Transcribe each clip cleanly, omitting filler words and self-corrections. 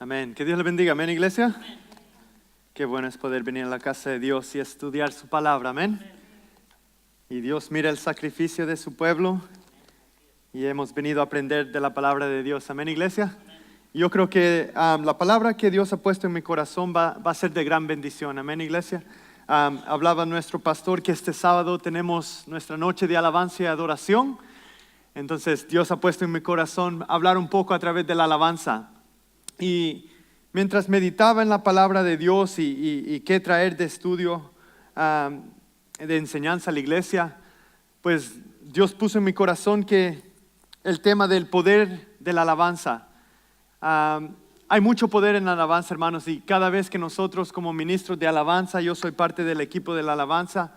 Amén. Que Dios le bendiga. Amén, iglesia. Qué bueno es poder venir a la casa de Dios y estudiar su palabra. Amén. Y Dios mira el sacrificio de su pueblo y hemos venido a aprender de la palabra de Dios. Amén, iglesia. Yo creo que la palabra que Dios ha puesto en mi corazón va a ser de gran bendición. Amén, iglesia. Hablaba nuestro pastor que este sábado tenemos nuestra noche de alabanza y adoración. Entonces Dios ha puesto en mi corazón hablar un poco a través de la alabanza. Y mientras meditaba en la palabra de Dios y qué traer de estudio, de enseñanza a la iglesia, pues Dios puso en mi corazón que el tema del poder de la alabanza. Hay mucho poder en la alabanza, hermanos, y cada vez que nosotros como ministros de alabanza, yo soy parte del equipo de la alabanza,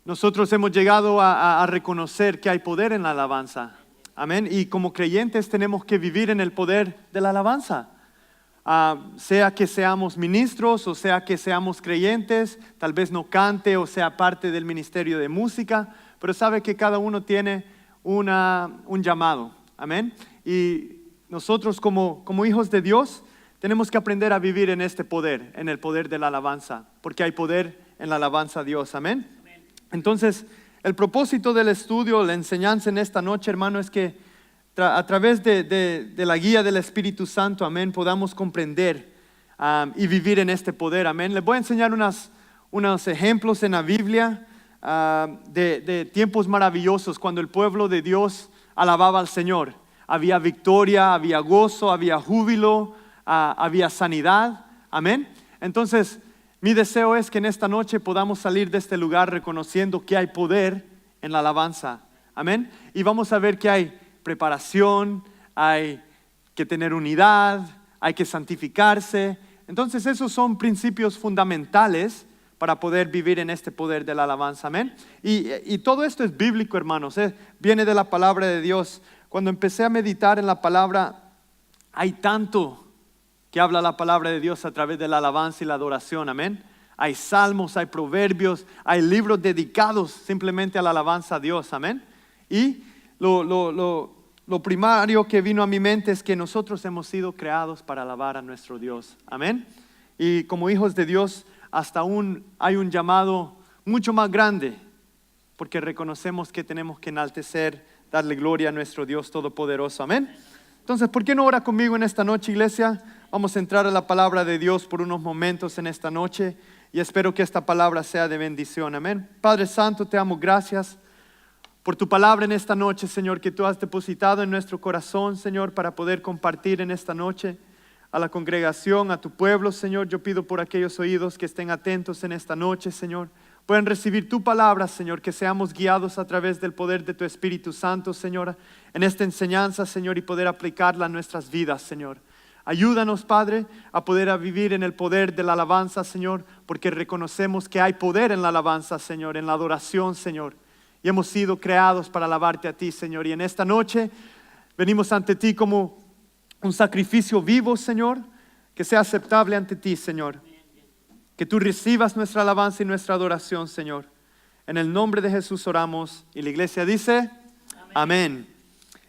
nosotros hemos llegado a reconocer que hay poder en la alabanza. Amén. Y como creyentes tenemos que vivir en el poder de la alabanza. Sea que seamos ministros o sea que seamos creyentes, tal vez no cante o sea parte del ministerio de música, pero sabe que cada uno tiene un llamado. Amén. Y nosotros como hijos de Dios tenemos que aprender a vivir en este poder, en el poder de la alabanza, porque hay poder en la alabanza a Dios. Amén. Entonces, el propósito del estudio, la enseñanza en esta noche, hermano, es que a través de la guía del Espíritu Santo, amén, podamos comprender y vivir en este poder, amén. Les voy a enseñar unos ejemplos en la Biblia de tiempos maravillosos cuando el pueblo de Dios alababa al Señor. Había victoria, había gozo, había júbilo, había sanidad, amén. Entonces, mi deseo es que en esta noche podamos salir de este lugar reconociendo que hay poder en la alabanza. Amén. Y vamos a ver que hay preparación, hay que tener unidad, hay que santificarse. Entonces esos son principios fundamentales para poder vivir en este poder de la alabanza. Amén. Y todo esto es bíblico, hermanos. Viene de la palabra de Dios. Cuando empecé a meditar en la palabra, hay tanto que habla la palabra de Dios a través de la alabanza y la adoración, amén. Hay salmos, hay proverbios, hay libros dedicados simplemente a la alabanza a Dios, amén. Y lo primario que vino a mi mente es que nosotros hemos sido creados para alabar a nuestro Dios, amén. Y como hijos de Dios, hay un llamado mucho más grande, porque reconocemos que tenemos que enaltecer, darle gloria a nuestro Dios Todopoderoso, amén. Entonces, ¿por qué no ora conmigo en esta noche, iglesia? Vamos a entrar a la palabra de Dios por unos momentos en esta noche y espero que esta palabra sea de bendición. Amén. Padre Santo, te amo, gracias por tu palabra en esta noche, Señor, que tú has depositado en nuestro corazón, Señor, para poder compartir en esta noche a la congregación, a tu pueblo, Señor. Yo pido por aquellos oídos que estén atentos en esta noche, Señor, pueden recibir tu palabra, Señor, que seamos guiados a través del poder de tu Espíritu Santo, Señor, en esta enseñanza, Señor, y poder aplicarla a nuestras vidas, Señor. Ayúdanos, Padre, a poder vivir en el poder de la alabanza, Señor, porque reconocemos que hay poder en la alabanza, Señor, en la adoración, Señor, y hemos sido creados para alabarte a ti, Señor. Y en esta noche venimos ante ti como un sacrificio vivo, Señor, que sea aceptable ante ti, Señor. Que tú recibas nuestra alabanza y nuestra adoración, Señor. En el nombre de Jesús oramos. Y la iglesia dice, amén.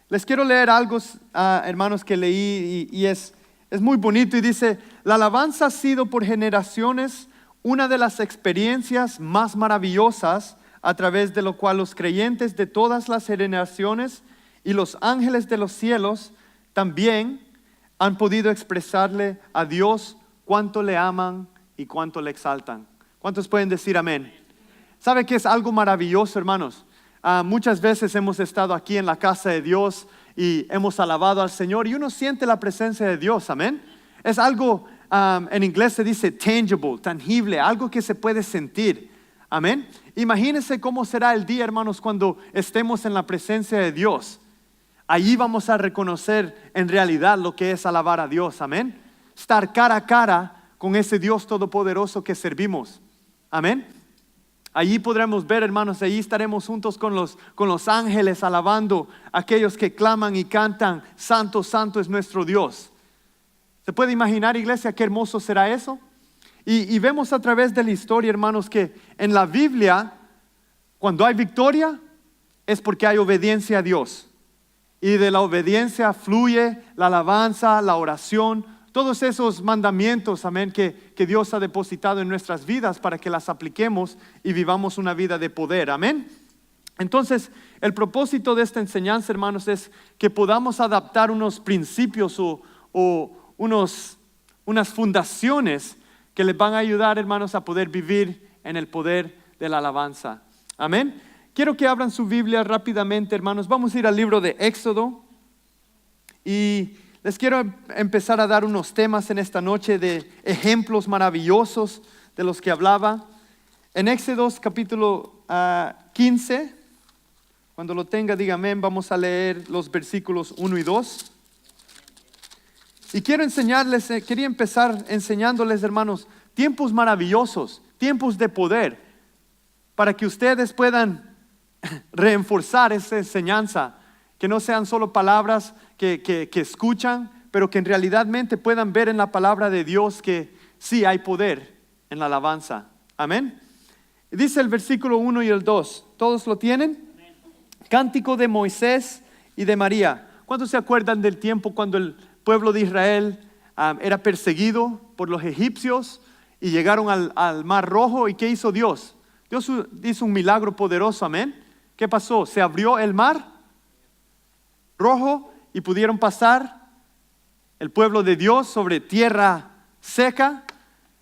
Les quiero leer algo, hermanos, que leí y es muy bonito. Y dice, la alabanza ha sido por generaciones una de las experiencias más maravillosas a través de lo cual los creyentes de todas las generaciones y los ángeles de los cielos también han podido expresarle a Dios cuánto le aman y cuánto le exaltan. ¿Cuántos pueden decir amén? ¿Sabe que es algo maravilloso, hermanos? Muchas veces hemos estado aquí en la casa de Dios y hemos alabado al Señor y uno siente la presencia de Dios, amén. Es algo, en inglés se dice tangible, tangible, algo que se puede sentir, amén. Imagínense cómo será el día, hermanos, cuando estemos en la presencia de Dios. Allí vamos a reconocer en realidad lo que es alabar a Dios, amén. Estar cara a cara con ese Dios todopoderoso que servimos, amén. Allí podremos ver, hermanos, allí estaremos juntos con los ángeles alabando a aquellos que claman y cantan, santo, santo es nuestro Dios. ¿Se puede imaginar, iglesia, qué hermoso será eso? Y vemos a través de la historia, hermanos, que en la Biblia, cuando hay victoria, es porque hay obediencia a Dios. Y de la obediencia fluye la alabanza, la oración, todos esos mandamientos, amén, que Dios ha depositado en nuestras vidas para que las apliquemos y vivamos una vida de poder, amén. Entonces, el propósito de esta enseñanza, hermanos, es que podamos adaptar unos principios o unas fundaciones que les van a ayudar, hermanos, a poder vivir en el poder de la alabanza. Amén. Quiero que abran su Biblia rápidamente, hermanos. Vamos a ir al libro de Éxodo y les quiero empezar a dar unos temas en esta noche de ejemplos maravillosos de los que hablaba. En Éxodo capítulo 15, cuando lo tenga, diga amén. Vamos a leer los versículos 1 y 2. Y quería empezar enseñándoles, hermanos, tiempos maravillosos, tiempos de poder, para que ustedes puedan reforzar esa enseñanza, que no sean solo palabras que escuchan, pero que en realidadmente puedan ver en la palabra de Dios que sí hay poder en la alabanza. Amén. Dice el versículo 1 y el 2. ¿Todos lo tienen? Amén. Cántico de Moisés y de María. ¿Cuántos se acuerdan del tiempo cuando el pueblo de Israel era perseguido por los egipcios y llegaron al Mar Rojo? ¿Y qué hizo Dios? Dios hizo un milagro poderoso, amén. ¿Qué pasó? Se abrió el Mar Rojo y pudieron pasar el pueblo de Dios sobre tierra seca.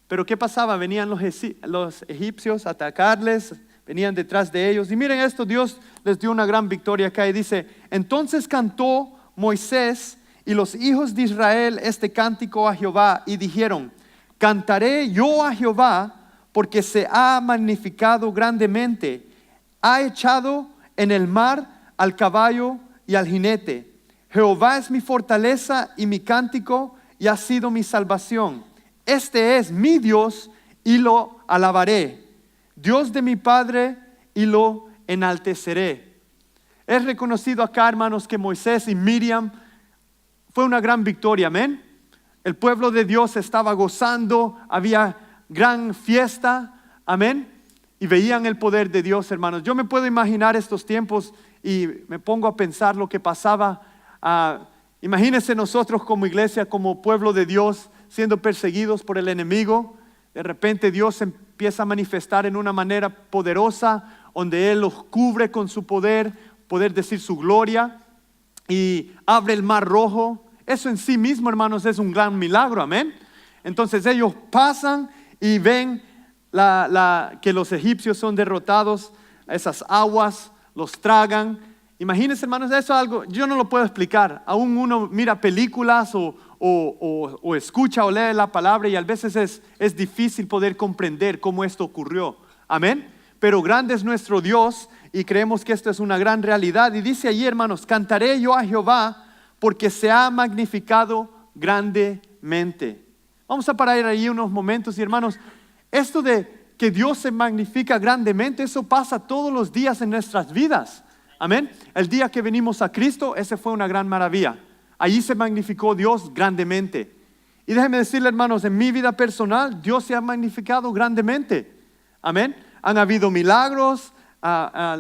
Pero ¿qué pasaba? Venían los egipcios a atacarles, venían detrás de ellos. Y miren esto, Dios les dio una gran victoria acá y dice: entonces cantó Moisés y los hijos de Israel este cántico a Jehová y dijeron: cantaré yo a Jehová porque se ha magnificado grandemente, ha echado en el mar al caballo y al jinete. Jehová es mi fortaleza y mi cántico y ha sido mi salvación. Este es mi Dios y lo alabaré, Dios de mi Padre y lo enalteceré. Es reconocido acá, hermanos, que Moisés y Miriam fue una gran victoria, amén. El pueblo de Dios estaba gozando, había gran fiesta, amén. Y veían el poder de Dios, hermanos. Yo me puedo imaginar estos tiempos y me pongo a pensar lo que pasaba. Imagínense nosotros como iglesia, como pueblo de Dios, siendo perseguidos por el enemigo. De repente Dios se empieza a manifestar en una manera poderosa, donde Él los cubre con su poder decir su gloria, y abre el Mar Rojo. Eso en sí mismo, hermanos, es un gran milagro, amén. Entonces ellos pasan y ven que los egipcios son derrotados, esas aguas los tragan. Imagínense, hermanos, eso es algo, yo no lo puedo explicar. Aún uno mira películas o escucha o lee la palabra y a veces es difícil poder comprender cómo esto ocurrió, amén. Pero grande es nuestro Dios y creemos que esto es una gran realidad. Y dice allí, hermanos: cantaré yo a Jehová porque se ha magnificado grandemente. Vamos a parar ahí unos momentos y, hermanos, esto de que Dios se magnifica grandemente, eso pasa todos los días en nuestras vidas, amén. El día que venimos a Cristo, ese fue una gran maravilla. Allí se magnificó Dios grandemente. Y déjenme decirle, hermanos, en mi vida personal, Dios se ha magnificado grandemente, amén. Han habido milagros.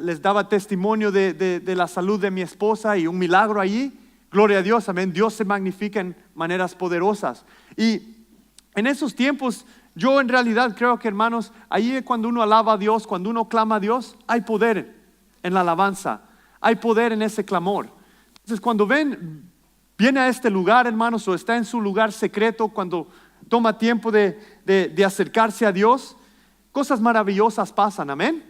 Les daba testimonio de la salud de mi esposa y un milagro allí. Gloria a Dios, amén. Dios se magnifica en maneras poderosas. Y en esos tiempos, yo en realidad creo que, hermanos, ahí cuando uno alaba a Dios, cuando uno clama a Dios, hay poder en la alabanza, hay poder en ese clamor. Entonces cuando viene a este lugar, hermanos, o está en su lugar secreto, cuando toma tiempo de acercarse a Dios, cosas maravillosas pasan, amén.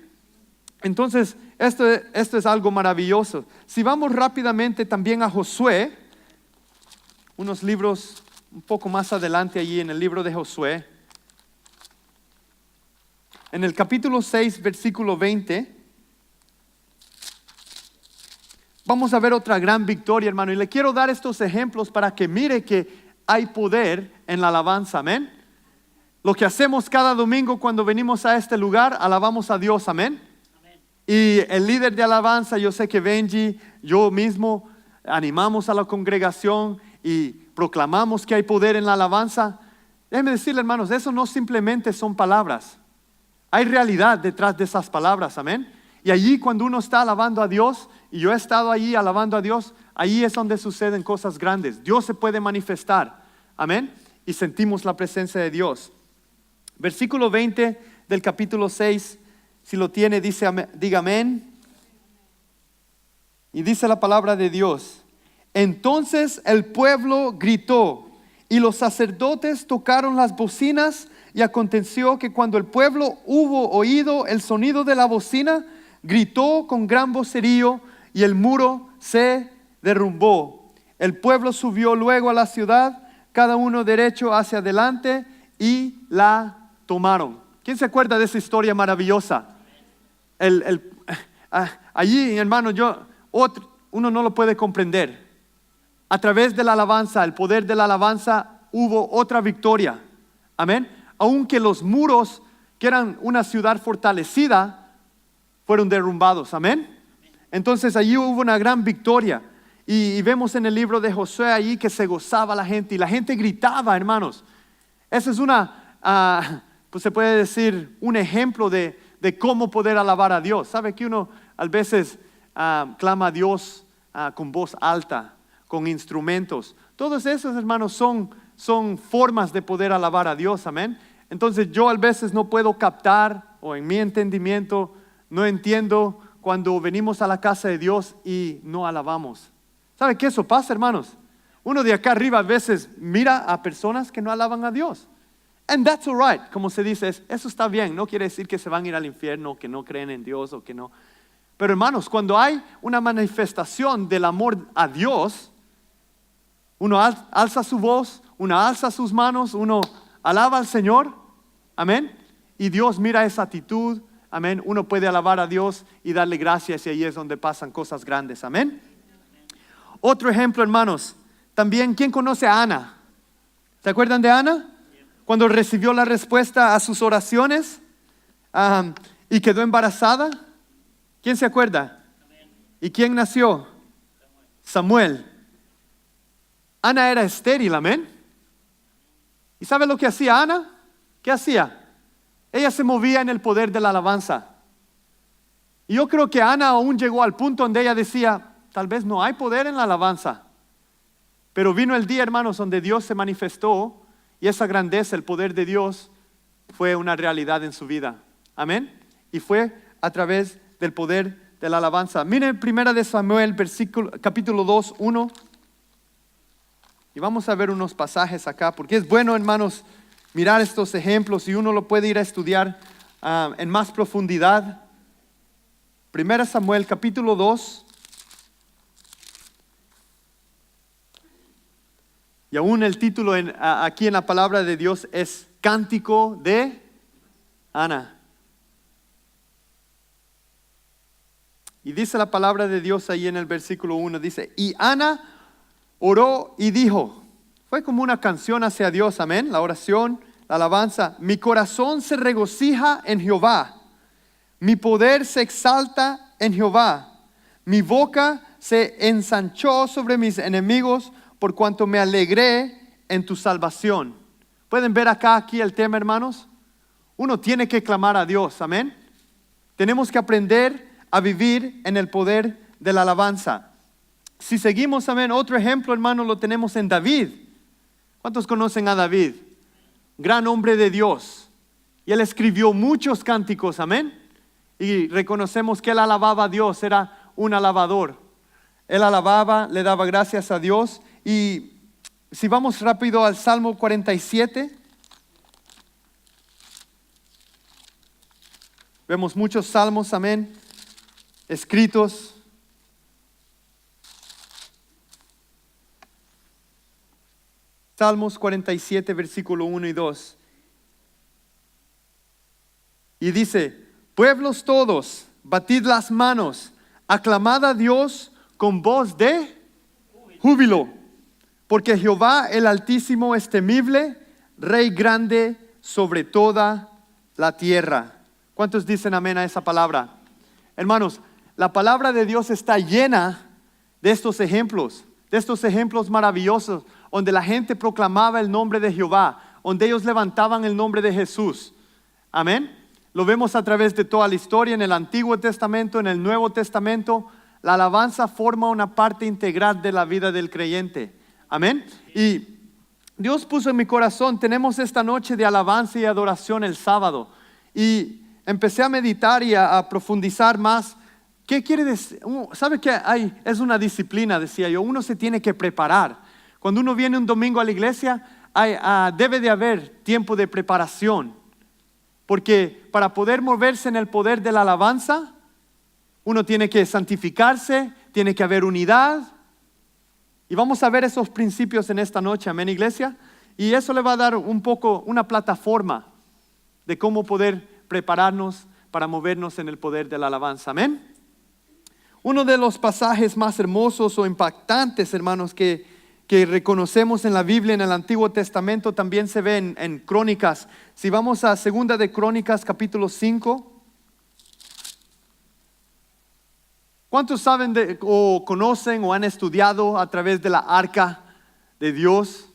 Entonces esto es algo maravilloso. Si vamos rápidamente también a Josué, unos libros un poco más adelante allí en el libro de Josué, en el capítulo 6, versículo 20, vamos a ver otra gran victoria, hermano. Y le quiero dar estos ejemplos para que mire que hay poder en la alabanza, amén. Lo que hacemos cada domingo cuando venimos a este lugar, alabamos a Dios, amén. Y el líder de alabanza, yo sé que Benji, yo mismo, animamos a la congregación y proclamamos que hay poder en la alabanza. Déjenme decirle, hermanos, eso no simplemente son palabras. Hay realidad detrás de esas palabras, amén. Y allí cuando uno está alabando a Dios, y yo he estado allí alabando a Dios, allí es donde suceden cosas grandes. Dios se puede manifestar, amén. y sentimos la presencia de Dios. Versículo 20 del capítulo 6, si lo tiene, diga amén. Y dice la palabra de Dios: entonces el pueblo gritó y los sacerdotes tocaron las bocinas, y aconteció que cuando el pueblo hubo oído el sonido de la bocina, gritó con gran vocerío y el muro se derrumbó. El pueblo subió luego a la ciudad, cada uno derecho hacia adelante, y la tomaron. ¿Quién se acuerda de esa historia maravillosa? Allí, hermano, uno no lo puede comprender. A través de la alabanza, el poder de la alabanza, hubo otra victoria. Amén. Aunque los muros, que eran una ciudad fortalecida, fueron derrumbados. Amén. Entonces allí hubo una gran victoria. Y vemos en el libro de Josué allí que se gozaba la gente y la gente gritaba, hermanos. Esa es pues se puede decir, un ejemplo de cómo poder alabar a Dios. ¿Sabe que uno a veces clama a Dios con voz alta, con instrumentos? Todos esos, hermanos, son formas de poder alabar a Dios. Amén. Entonces yo a veces no puedo captar, o en mi entendimiento no entiendo cuando venimos a la casa de Dios y no alabamos. ¿Sabe qué eso pasa, hermanos? Uno de acá arriba a veces mira a personas que no alaban a Dios. And that's all right, como se dice, eso está bien. No quiere decir que se van a ir al infierno, que no creen en Dios o que no. Pero hermanos, cuando hay una manifestación del amor a Dios, uno alza su voz, uno alza sus manos, uno alaba al Señor, amén, y Dios mira esa actitud, amén. Uno puede alabar a Dios y darle gracias, y ahí es donde pasan cosas grandes, amén. Otro ejemplo, hermanos, también, ¿quién conoce a Ana? ¿Se acuerdan de Ana? Cuando recibió la respuesta a sus oraciones y quedó embarazada. ¿Quién se acuerda? ¿Y quién nació? Samuel. Ana era estéril, amén. ¿Y sabe lo que hacía Ana? ¿Qué hacía? Ella se movía en el poder de la alabanza. Y yo creo que Ana aún llegó al punto donde ella decía, tal vez no hay poder en la alabanza. Pero vino el día, hermanos, donde Dios se manifestó, y esa grandeza, el poder de Dios, fue una realidad en su vida. Amén. Y fue a través del poder de la alabanza. Miren 1 de Samuel, capítulo 2, 1. Y vamos a ver unos pasajes acá, porque es bueno, hermanos, mirar estos ejemplos, y uno lo puede ir a estudiar en más profundidad. 1 Samuel, capítulo 2. Y aún el título aquí en la palabra de Dios es Cántico de Ana. Y dice la palabra de Dios ahí en el versículo 1, dice, y Ana oró y dijo, fue como una canción hacia Dios, amén, la oración, la alabanza. Mi corazón se regocija en Jehová, mi poder se exalta en Jehová, mi boca se ensanchó sobre mis enemigos, por cuanto me alegré en tu salvación. ¿Pueden ver aquí el tema, hermanos? Uno tiene que clamar a Dios, amén. Tenemos que aprender a vivir en el poder de la alabanza. Si seguimos, amén, otro ejemplo, hermano, lo tenemos en David. ¿Cuántos conocen a David? Gran hombre de Dios. Y él escribió muchos cánticos, amén. Y reconocemos que él alababa a Dios, era un alabador. Él alababa, le daba gracias a Dios. Y si vamos rápido al Salmo 47, vemos muchos salmos, amén, escritos. Salmos 47, versículo 1 y 2. Y dice, pueblos todos, batid las manos, aclamad a Dios con voz de júbilo. Porque Jehová el Altísimo es temible, Rey grande sobre toda la tierra. ¿Cuántos dicen amén a esa palabra? Hermanos, la palabra de Dios está llena de estos ejemplos maravillosos, donde la gente proclamaba el nombre de Jehová, donde ellos levantaban el nombre de Jesús. Amén. Lo vemos a través de toda la historia, en el Antiguo Testamento, en el Nuevo Testamento. La alabanza forma una parte integral de la vida del creyente. Amén. Y Dios puso en mi corazón, tenemos esta noche de alabanza y adoración el sábado. Y empecé a meditar y a profundizar más. ¿Qué quiere decir? ¿Sabe qué? Es una disciplina, decía yo. Uno se tiene que preparar. Cuando uno viene un domingo a la iglesia, debe de haber tiempo de preparación. Porque para poder moverse en el poder de la alabanza, uno tiene que santificarse, tiene que haber unidad. Y vamos a ver esos principios en esta noche, amén, iglesia. Y eso le va a dar un poco una plataforma de cómo poder prepararnos para movernos en el poder de la alabanza, amén. Uno de los pasajes más hermosos o impactantes, hermanos, que reconocemos en la Biblia, en el Antiguo Testamento, también se ve en Crónicas. Si vamos a 2 de Crónicas, capítulo 5. ¿Cuántos saben o conocen o han estudiado a través de la arca de Dios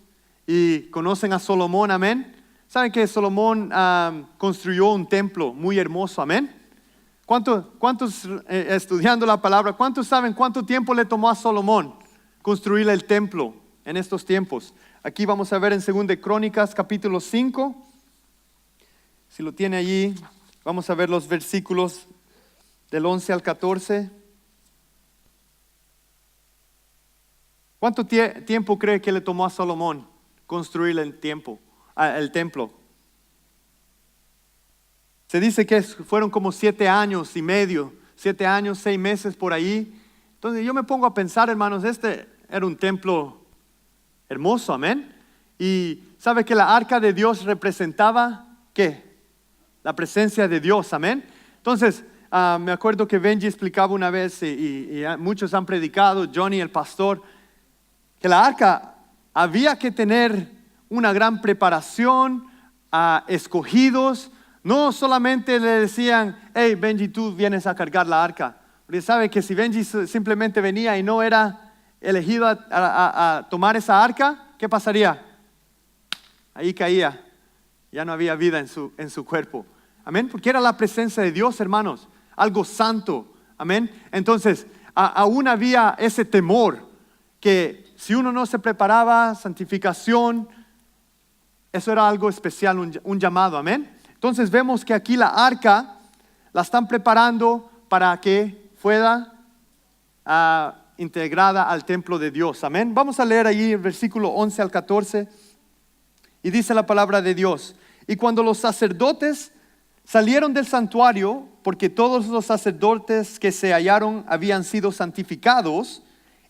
y conocen a Salomón, amén? ¿Saben que Salomón construyó un templo muy hermoso, amén? ¿Cuántos estudiando la palabra, cuántos saben cuánto tiempo le tomó a Salomón construir el templo en estos tiempos? Aquí vamos a ver en 2 de Crónicas, capítulo 5. Si lo tiene allí, vamos a ver los versículos del 11 al 14. ¿Cuánto tiempo cree que le tomó a Salomón construir el templo? Se dice que fueron como 7 años y medio, 7 años, 6 meses por ahí. Entonces yo me pongo a pensar, hermanos, este era un templo hermoso, amén. Y sabe que la arca de Dios representaba, ¿qué? La presencia de Dios, amén. Entonces, me acuerdo que Benji explicaba una vez y muchos han predicado, Johnny el pastor, que la arca había que tener una gran preparación, escogidos. No solamente le decían, hey Benji, tú vienes a cargar la arca. Porque sabe que si Benji simplemente venía y no era elegido a tomar esa arca, ¿qué pasaría? Ahí caía, ya no había vida en su cuerpo. Amén, porque era la presencia de Dios, hermanos, algo santo. Amén, entonces aún había ese temor que si uno no se preparaba, santificación, eso era algo especial, un llamado, amén. Entonces vemos que aquí la arca la están preparando para que fuera integrada al templo de Dios, amén. Vamos a leer allí el versículo 11 al 14 y dice la palabra de Dios: y cuando los sacerdotes salieron del santuario, porque todos los sacerdotes que se hallaron habían sido santificados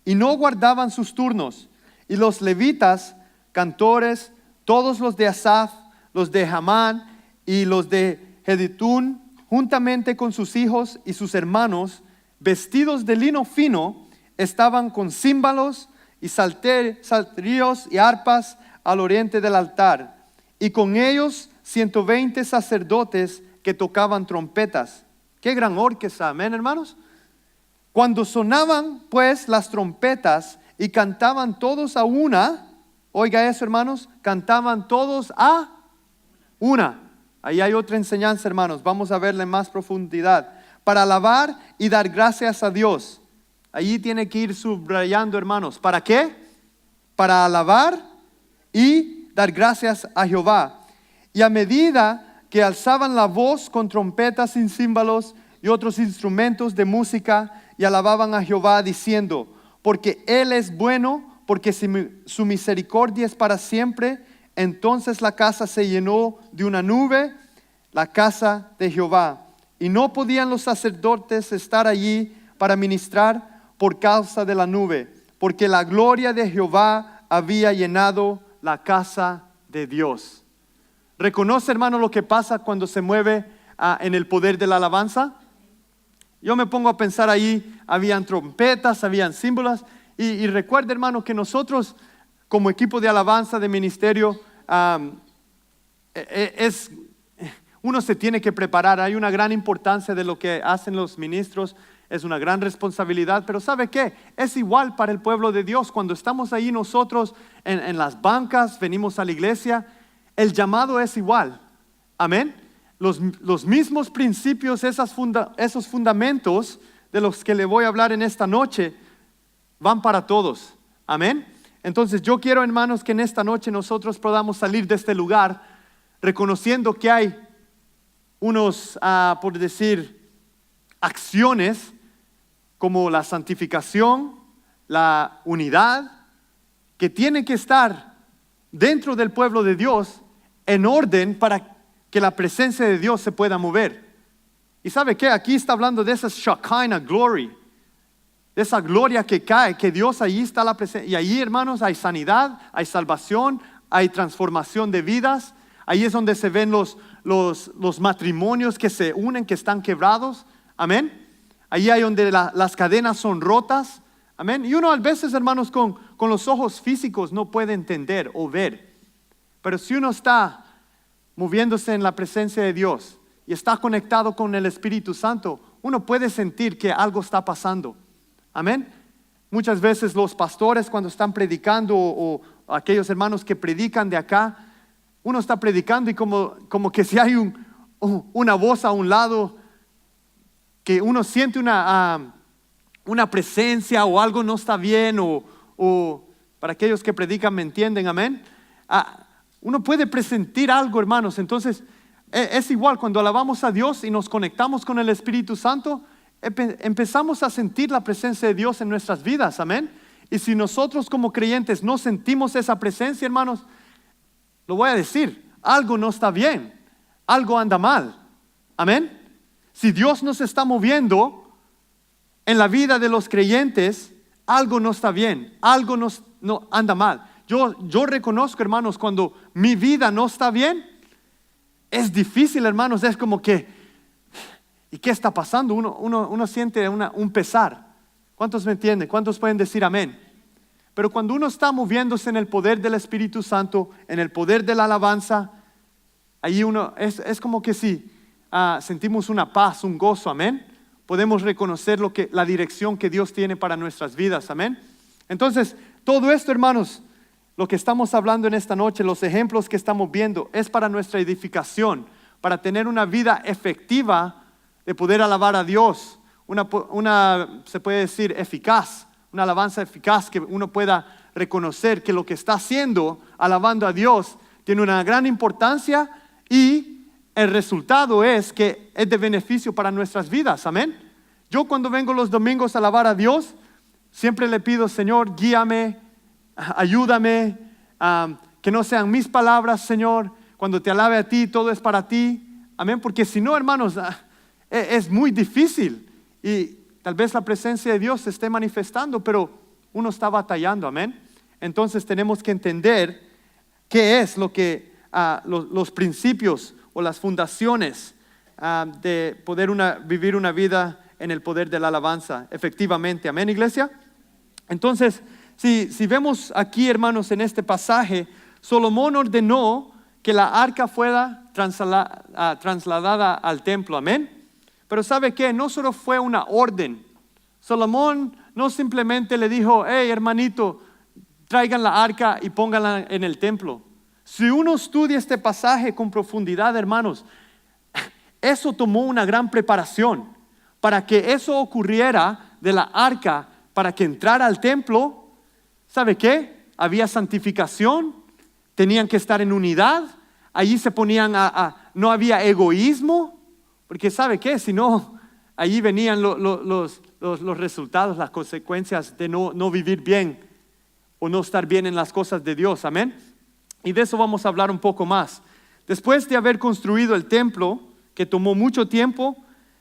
y no guardaban sus turnos, y los levitas, cantores, todos los de Asaf, los de Hamán y los de Jedutún, juntamente con sus hijos y sus hermanos, vestidos de lino fino, estaban con címbalos y salterios y arpas al oriente del altar, y con ellos 120 sacerdotes que tocaban trompetas. Qué gran orquesta, amén, hermanos. Cuando sonaban pues las trompetas y cantaban todos a una, oiga eso, hermanos, cantaban todos a una. Ahí hay otra enseñanza, hermanos, vamos a verla en más profundidad. Para alabar y dar gracias a Dios. Allí tiene que ir subrayando, hermanos. ¿Para qué? Para alabar y dar gracias a Jehová. Y a medida que alzaban la voz con trompetas y címbalos y otros instrumentos de música, y alababan a Jehová diciendo: porque Él es bueno, porque su misericordia es para siempre. Entonces la casa se llenó de una nube, la casa de Jehová. Y no podían los sacerdotes estar allí para ministrar por causa de la nube, porque la gloria de Jehová había llenado la casa de Dios. ¿Reconoce, hermano, lo que pasa cuando se mueve en el poder de la alabanza? Yo me pongo a pensar ahí, habían trompetas, habían símbolos, y recuerda, hermano, que nosotros como equipo de alabanza, de ministerio, uno se tiene que preparar. Hay una gran importancia de lo que hacen los ministros, es una gran responsabilidad, pero ¿sabe qué? Es igual para el pueblo de Dios. Cuando estamos ahí nosotros en las bancas, venimos a la iglesia, el llamado es igual, amén. Los mismos principios, esos fundamentos de los que le voy a hablar en esta noche, van para todos, amén. Entonces yo quiero, hermanos, que en esta noche nosotros podamos salir de este lugar reconociendo que hay unos, por decir, acciones como la santificación, la unidad, que tienen que estar dentro del pueblo de Dios en orden para que la presencia de Dios se pueda mover. ¿Y sabe qué? Aquí está hablando de esa Shekinah glory, de esa gloria que cae, que Dios allí está la presencia. Y allí, hermanos, hay sanidad, hay salvación, hay transformación de vidas. Ahí es donde se ven los matrimonios que se unen, que están quebrados. Amén. Allí hay donde las cadenas son rotas. Amén. Y uno a veces, hermanos, con los ojos físicos no puede entender o ver. Pero si uno está moviéndose en la presencia de Dios y está conectado con el Espíritu Santo, uno puede sentir que algo está pasando. Amén. Muchas veces los pastores cuando están predicando o aquellos hermanos que predican de acá, uno está predicando y como que si hay una voz a un lado que uno siente una presencia o algo no está bien o para aquellos que predican me entienden, amén. Uno puede presentir algo, hermanos. Entonces es igual cuando alabamos a Dios y nos conectamos con el Espíritu Santo, empezamos a sentir la presencia de Dios en nuestras vidas, amén. Y si nosotros como creyentes no sentimos esa presencia, hermanos, lo voy a decir, algo no está bien, algo anda mal, amén. Si Dios nos está moviendo en la vida de los creyentes, algo no está bien, algo no anda mal. Yo reconozco, hermanos, cuando mi vida no está bien, es difícil, hermanos, es como que, ¿y qué está pasando? Uno siente un pesar. ¿Cuántos me entienden? ¿Cuántos pueden decir amén? Pero cuando uno está moviéndose en el poder del Espíritu Santo, en el poder de la alabanza, ahí uno es como que si sentimos una paz, un gozo, amén. Podemos reconocer la dirección que Dios tiene para nuestras vidas, amén. Entonces, todo esto, hermanos, lo que estamos hablando en esta noche, los ejemplos que estamos viendo, es para nuestra edificación, para tener una vida efectiva de poder alabar a Dios, se puede decir eficaz, una alabanza eficaz que uno pueda reconocer que lo que está haciendo, alabando a Dios, tiene una gran importancia y el resultado es que es de beneficio para nuestras vidas, amén. Yo cuando vengo los domingos a alabar a Dios, siempre le pido, Señor, guíame, ayúdame, que no sean mis palabras, Señor, cuando te alabe a ti, todo es para ti, amén, porque si no, hermanos, es muy difícil y tal vez la presencia de Dios se esté manifestando, pero uno está batallando, amén. Entonces tenemos que entender qué es lo que los principios o las fundaciones de poder vivir una vida en el poder de la alabanza, efectivamente, amén, iglesia. Entonces, si vemos aquí, hermanos, en este pasaje, Salomón ordenó que la arca fuera trasladada al templo, amén. Pero ¿sabe qué? No solo fue una orden. Salomón no simplemente le dijo, hey hermanito, traigan la arca y pónganla en el templo. Si uno estudia este pasaje con profundidad, hermanos, eso tomó una gran preparación. Para que eso ocurriera de la arca, para que entrara al templo, ¿sabe qué? Había santificación, tenían que estar en unidad, allí se ponían no había egoísmo. Porque ¿sabe qué? Si no, allí venían los resultados, las consecuencias de no vivir bien o no estar bien en las cosas de Dios, amén. Y de eso vamos a hablar un poco más. Después de haber construido el templo, que tomó mucho tiempo,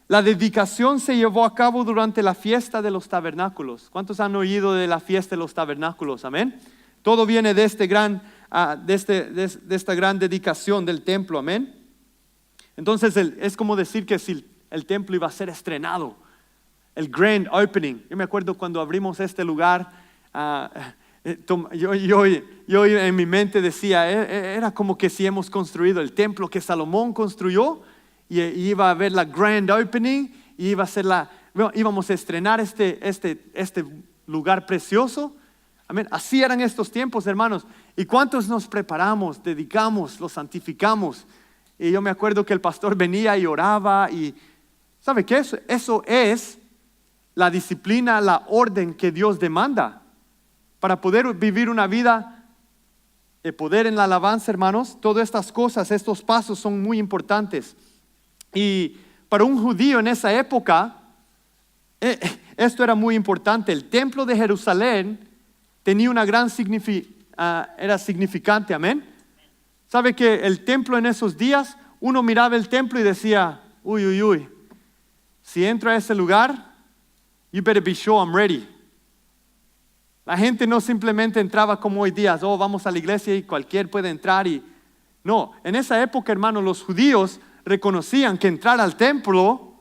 la dedicación se llevó a cabo durante la fiesta de los tabernáculos. ¿Cuántos han oído de la fiesta de los tabernáculos? Amén. Todo viene de esta gran dedicación del templo, amén. Entonces es como decir que si el templo iba a ser estrenado, el grand opening. Yo me acuerdo cuando abrimos este lugar, yo en mi mente decía, era como que si hemos construido el templo que Salomón construyó y iba a haber la grand opening y íbamos a estrenar este lugar precioso. Amén. Así eran estos tiempos, hermanos. ¿Y cuántos nos preparamos, dedicamos, los santificamos? Y yo me acuerdo que el pastor venía y oraba y ¿sabe qué? Eso es la disciplina, la orden que Dios demanda para poder vivir una vida de poder en la alabanza, hermanos, todas estas cosas, estos pasos son muy importantes. Y para un judío en esa época, esto era muy importante. El templo de Jerusalén tenía una gran era significante, amén. ¿Sabe que el templo en esos días, uno miraba el templo y decía, uy, si entro a ese lugar, you better be sure I'm ready. La gente no simplemente entraba como hoy día, vamos a la iglesia y cualquier puede entrar. No, en esa época, hermano, los judíos reconocían que entrar al templo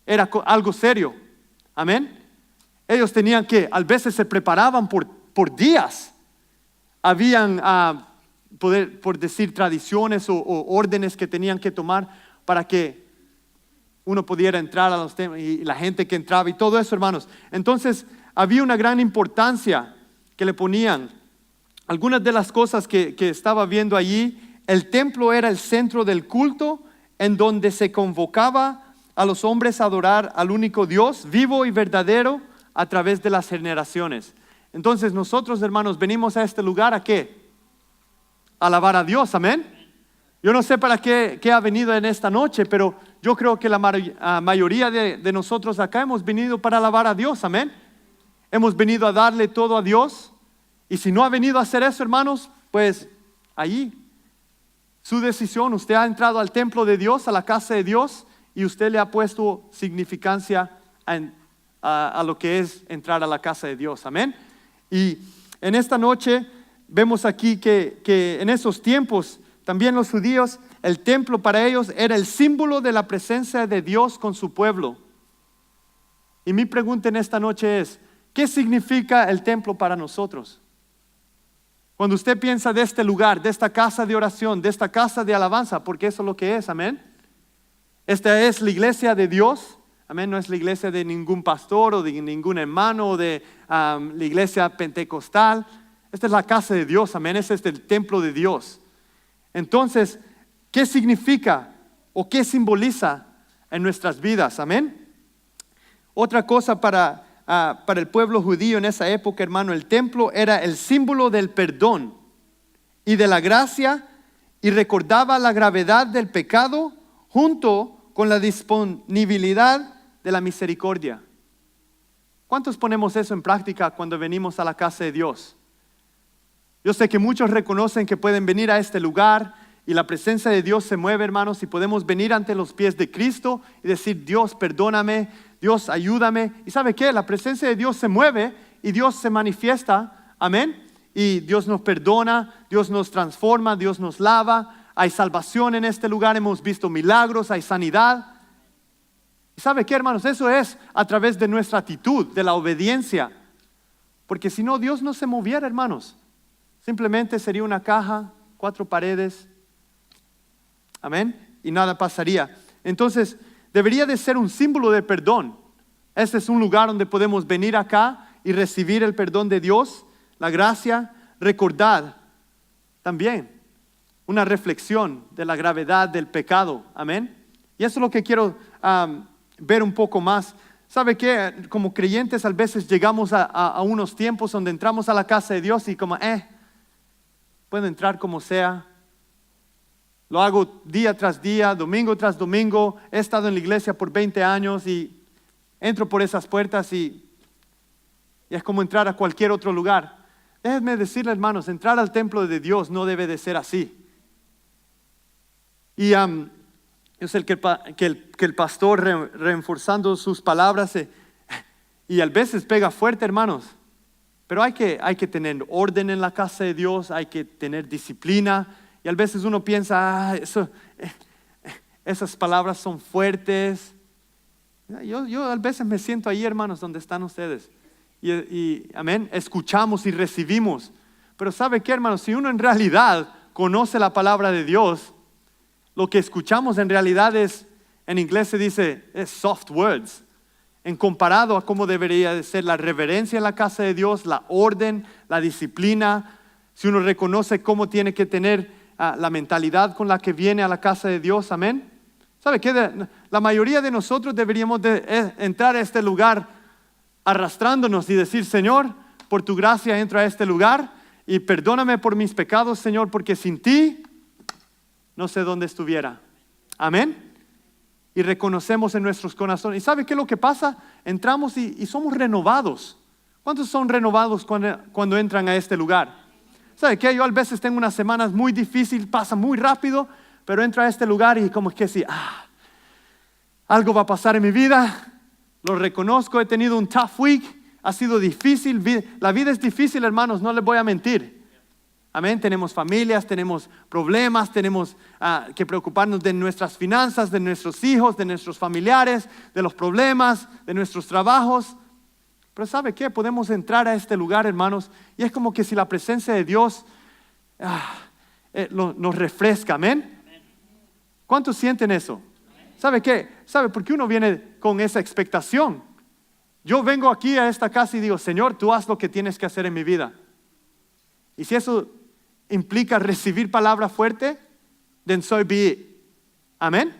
era algo serio. Amén. Ellos tenían que, a veces se preparaban por días. Habían, por decir, tradiciones o órdenes que tenían que tomar para que uno pudiera entrar a los templos y la gente que entraba y todo eso, hermanos. Entonces, había una gran importancia que le ponían. Algunas de las cosas que estaba viendo allí, el templo era el centro del culto en donde se convocaba a los hombres a adorar al único Dios, vivo y verdadero, a través de las generaciones. Entonces nosotros, hermanos, venimos a este lugar ¿a qué? A alabar a Dios, amén. Yo no sé para qué ha venido en esta noche, pero yo creo que la mayoría de nosotros acá hemos venido para alabar a Dios, amén. Hemos venido a darle todo a Dios. Y si no ha venido a hacer eso, hermanos, pues allí, su decisión. Usted ha entrado al templo de Dios, a la casa de Dios, y usted le ha puesto significancia a lo que es entrar a la casa de Dios, amén. Y en esta noche vemos aquí que en esos tiempos, también los judíos, el templo para ellos era el símbolo de la presencia de Dios con su pueblo. Y mi pregunta en esta noche es, ¿qué significa el templo para nosotros? Cuando usted piensa de este lugar, de esta casa de oración, de esta casa de alabanza, porque eso es lo que es, amén. Esta es la iglesia de Dios, amén. No es la iglesia de ningún pastor o de ningún hermano o de la iglesia pentecostal. Esta es la casa de Dios, amén. Este es el templo de Dios. Entonces, ¿qué significa o qué simboliza en nuestras vidas, amén? Otra cosa para el pueblo judío en esa época, hermano, el templo era el símbolo del perdón y de la gracia y recordaba la gravedad del pecado junto con la disponibilidad de la misericordia. ¿Cuántos ponemos eso en práctica cuando venimos a la casa de Dios? Yo sé que muchos reconocen que pueden venir a este lugar y la presencia de Dios se mueve, hermanos, y podemos venir ante los pies de Cristo y decir, Dios, perdóname, Dios, ayúdame. ¿Y sabe qué? La presencia de Dios se mueve y Dios se manifiesta, amén. Y Dios nos perdona, Dios nos transforma, Dios nos lava. Hay salvación en este lugar, hemos visto milagros, hay sanidad. ¿Y sabe qué, hermanos? Eso es a través de nuestra actitud, de la obediencia. Porque si no, Dios no se moviera, hermanos. Simplemente sería una caja, 4 paredes, amén, y nada pasaría. Entonces, debería de ser un símbolo de perdón. Este es un lugar donde podemos venir acá y recibir el perdón de Dios, la gracia, recordar también una reflexión de la gravedad del pecado, amén. Y eso es lo que quiero ver un poco más. ¿Sabe qué? Como creyentes a veces llegamos a unos tiempos donde entramos a la casa de Dios y como, puedo entrar como sea. Lo hago día tras día, domingo tras domingo. He estado en la iglesia por 20 años y entro por esas puertas y es como entrar a cualquier otro lugar. Déjenme decirle, hermanos, entrar al templo de Dios no debe de ser así. Y yo sé que el pastor reforzando sus palabras y a veces pega fuerte, hermanos. Pero hay que tener orden en la casa de Dios, hay que tener disciplina. Y a veces uno piensa, esas palabras son fuertes. Yo a veces me siento ahí, hermanos, donde están ustedes. Y amén, escuchamos y recibimos. Pero ¿sabe qué, hermanos? Si uno en realidad conoce la palabra de Dios, lo que escuchamos en realidad es, en inglés se dice, es soft words. En comparado a cómo debería de ser la reverencia en la casa de Dios, la orden, la disciplina. Si uno reconoce cómo tiene que tener la mentalidad con la que viene a la casa de Dios, amén. ¿Sabe qué? La mayoría de nosotros deberíamos de entrar a este lugar arrastrándonos y decir, Señor, por tu gracia entro a este lugar y perdóname por mis pecados, Señor, porque sin ti no sé dónde estuviera. Amén. Y reconocemos en nuestros corazones. ¿Y sabe qué es lo que pasa? Entramos y somos renovados. ¿Cuántos son renovados cuando entran a este lugar? ¿Sabe qué? Yo a veces tengo unas semanas muy difíciles, pasa muy rápido, pero entro a este lugar y como que sí, algo va a pasar en mi vida. Lo reconozco, he tenido un tough week, ha sido difícil. La vida es difícil, hermanos, no les voy a mentir. Amén, tenemos familias, tenemos problemas, tenemos que preocuparnos de nuestras finanzas, de nuestros hijos, de nuestros familiares, de los problemas, de nuestros trabajos. Pero ¿sabe qué? Podemos entrar a este lugar, hermanos, y es como que si la presencia de Dios nos refresca, amén. ¿Cuántos sienten eso? ¿Sabe qué? ¿Sabe por qué uno viene con esa expectación? Yo vengo aquí a esta casa y digo, Señor, tú haz lo que tienes que hacer en mi vida. Y si eso implica recibir palabra fuerte, then so be it. Amén.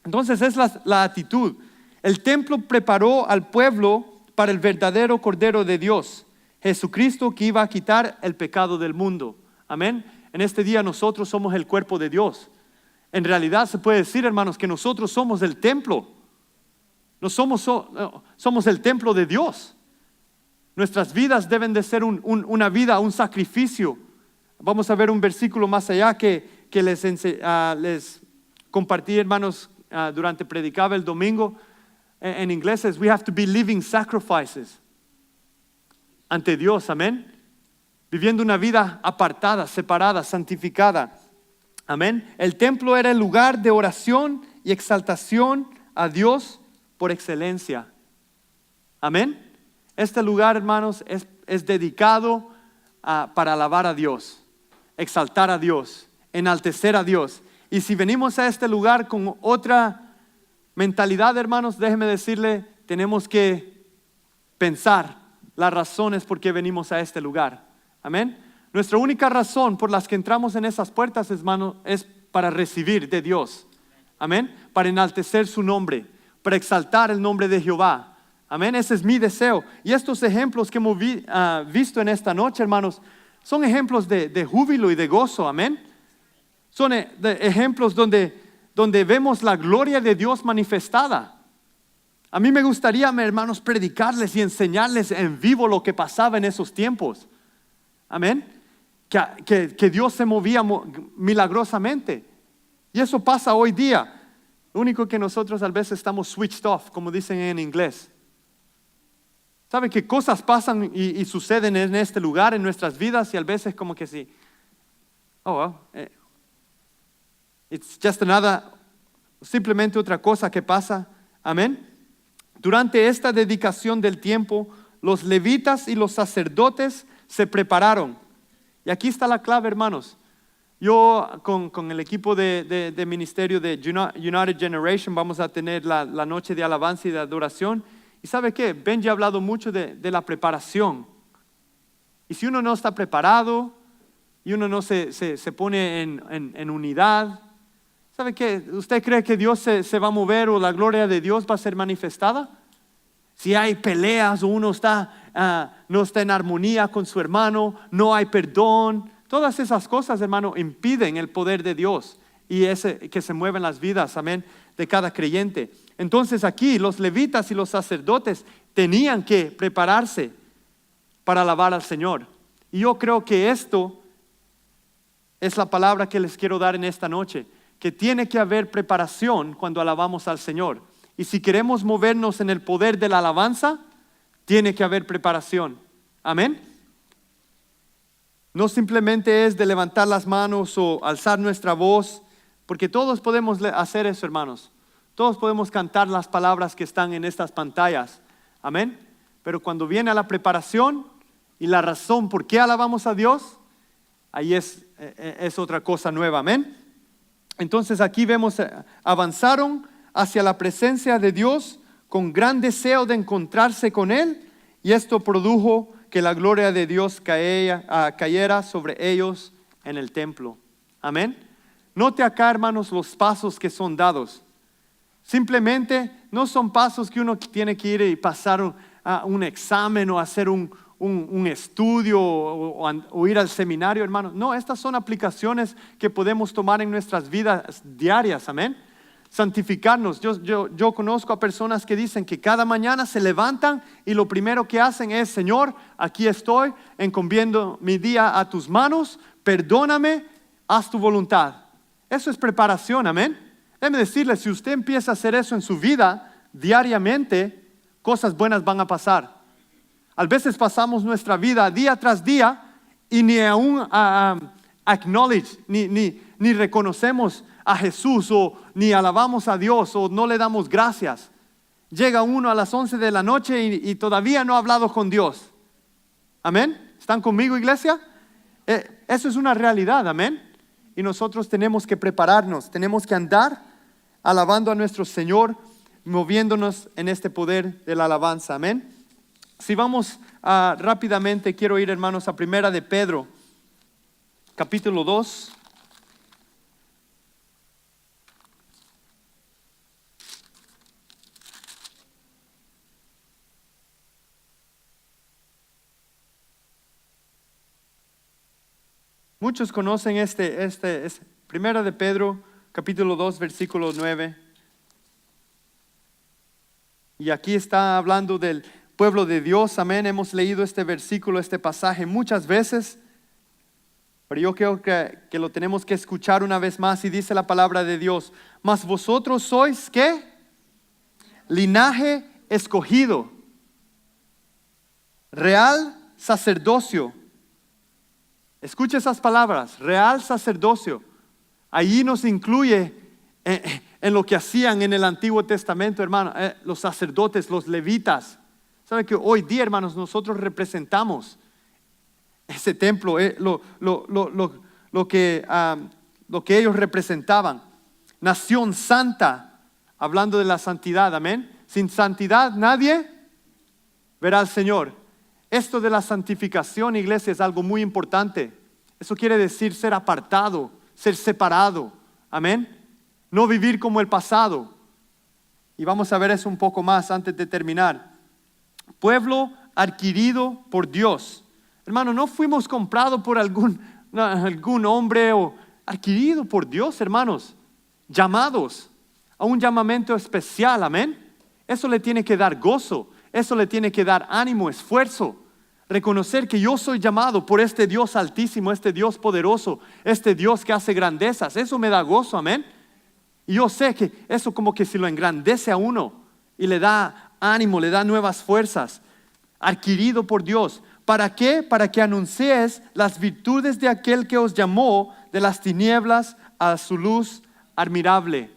Entonces es la actitud. El templo preparó al pueblo para el verdadero Cordero de Dios, Jesucristo, que iba a quitar el pecado del mundo. Amén. En este día nosotros somos el cuerpo de Dios. En realidad se puede decir, hermanos, que nosotros somos el templo. No somos el templo de Dios. Nuestras vidas deben de ser una vida, un sacrificio. Vamos a ver un versículo más allá que les compartí, hermanos, durante predicaba el domingo. En inglés es, we have to be living sacrifices ante Dios, amén. Viviendo una vida apartada, separada, santificada, amén. El templo era el lugar de oración y exaltación a Dios por excelencia, amén. Este lugar, hermanos, es dedicado para alabar a Dios, exaltar a Dios, enaltecer a Dios. Y si venimos a este lugar con otra mentalidad, hermanos, déjeme decirle, tenemos que pensar las razones por qué venimos a este lugar. Amén. Nuestra única razón por las que entramos en esas puertas, hermano, es para recibir de Dios. Amén. Para enaltecer su nombre, para exaltar el nombre de Jehová. Amén. Ese es mi deseo. Y estos ejemplos que hemos visto en esta noche, hermanos, son ejemplos de júbilo y de gozo. Amén. Son ejemplos donde vemos la gloria de Dios manifestada. A mí me gustaría, hermanos, predicarles y enseñarles en vivo lo que pasaba en esos tiempos. Amén. Que Dios se movía milagrosamente. Y eso pasa hoy día. Lo único que nosotros a veces estamos switched off, como dicen en inglés. ¿Sabe que cosas pasan y suceden en este lugar, en nuestras vidas? Y a veces como que sí. It's just simplemente otra cosa que pasa. Amén. Durante esta dedicación del tiempo, los levitas y los sacerdotes se prepararon. Y aquí está la clave, hermanos. Yo con el equipo de ministerio de United Generation vamos a tener la noche de alabanza y de adoración. ¿Y sabe qué? Benji ha hablado mucho de la preparación. Y si uno no está preparado y uno no se pone en unidad, ¿sabe qué? ¿Usted cree que Dios se va a mover o la gloria de Dios va a ser manifestada? Si hay peleas o uno no está en armonía con su hermano, no hay perdón, todas esas cosas, hermano, impiden el poder de Dios y que se muevan las vidas, amén, de cada creyente. Entonces aquí los levitas y los sacerdotes tenían que prepararse para alabar al Señor. Y yo creo que esto es la palabra que les quiero dar en esta noche, que tiene que haber preparación cuando alabamos al Señor. Y si queremos movernos en el poder de la alabanza, tiene que haber preparación. Amén. No simplemente es de levantar las manos o alzar nuestra voz, porque todos podemos hacer eso, hermanos. Todos podemos cantar las palabras que están en estas pantallas. Amén. Pero cuando viene a la preparación y la razón por qué alabamos a Dios, ahí es otra cosa nueva. Amén. Entonces aquí vemos, avanzaron hacia la presencia de Dios con gran deseo de encontrarse con Él, y esto produjo que la gloria de Dios cayera sobre ellos en el templo. Amén. Note acá, hermanos, los pasos que son dados. Simplemente no son pasos que uno tiene que ir y pasar un examen o hacer un un estudio o ir al seminario, hermano. No, estas son aplicaciones que podemos tomar en nuestras vidas diarias, amén. Santificarnos. Yo conozco a personas que dicen que cada mañana se levantan y lo primero que hacen es: Señor, aquí estoy, encomiendo mi día a tus manos, perdóname, haz tu voluntad. Eso es preparación, amén. Déjeme decirle, si usted empieza a hacer eso en su vida diariamente, cosas buenas van a pasar. A veces pasamos nuestra vida día tras día y ni aún acknowledge, ni reconocemos a Jesús, o ni alabamos a Dios, o no le damos gracias. Llega uno a las 11 de la noche y todavía no ha hablado con Dios. Amén. ¿Están conmigo, iglesia? Eso es una realidad, amén. Y nosotros tenemos que prepararnos, tenemos que andar alabando a nuestro Señor, moviéndonos en este poder de la alabanza, amén. Si vamos rápidamente, quiero ir, hermanos, a Primera de Pedro, capítulo 2. Muchos conocen es Primera de Pedro, capítulo 2, versículo 9. Y aquí está hablando del pueblo de Dios, amén. Hemos leído este versículo, este pasaje muchas veces, pero yo creo que lo tenemos que escuchar una vez más. Y dice la palabra de Dios: mas vosotros sois, ¿qué? Linaje escogido, real sacerdocio. Escucha esas palabras: real sacerdocio. Allí nos incluye en lo que hacían en el Antiguo Testamento, hermano, los sacerdotes, los levitas. ¿Sabe que hoy día, hermanos, nosotros representamos ese templo, lo que ellos representaban? Nación santa, hablando de la santidad, amén. Sin santidad nadie verá al Señor. Esto de la santificación, iglesia, es algo muy importante. Eso quiere decir ser apartado, ser separado, amén. No vivir como el pasado. Y vamos a ver eso un poco más antes de terminar. Pueblo adquirido por Dios. Hermano, no fuimos comprados por algún hombre, o adquirido por Dios, hermanos. Llamados a un llamamiento especial, amén. Eso le tiene que dar gozo. Eso le tiene que dar ánimo, esfuerzo. Reconocer que yo soy llamado por este Dios altísimo, este Dios poderoso, este Dios que hace grandezas. Eso me da gozo, amén. Y yo sé que eso como que si lo engrandece a uno y le da ánimo, le da nuevas fuerzas. Adquirido por Dios. ¿Para qué? Para que anunciéis las virtudes de aquel que os llamó de las tinieblas a su luz admirable.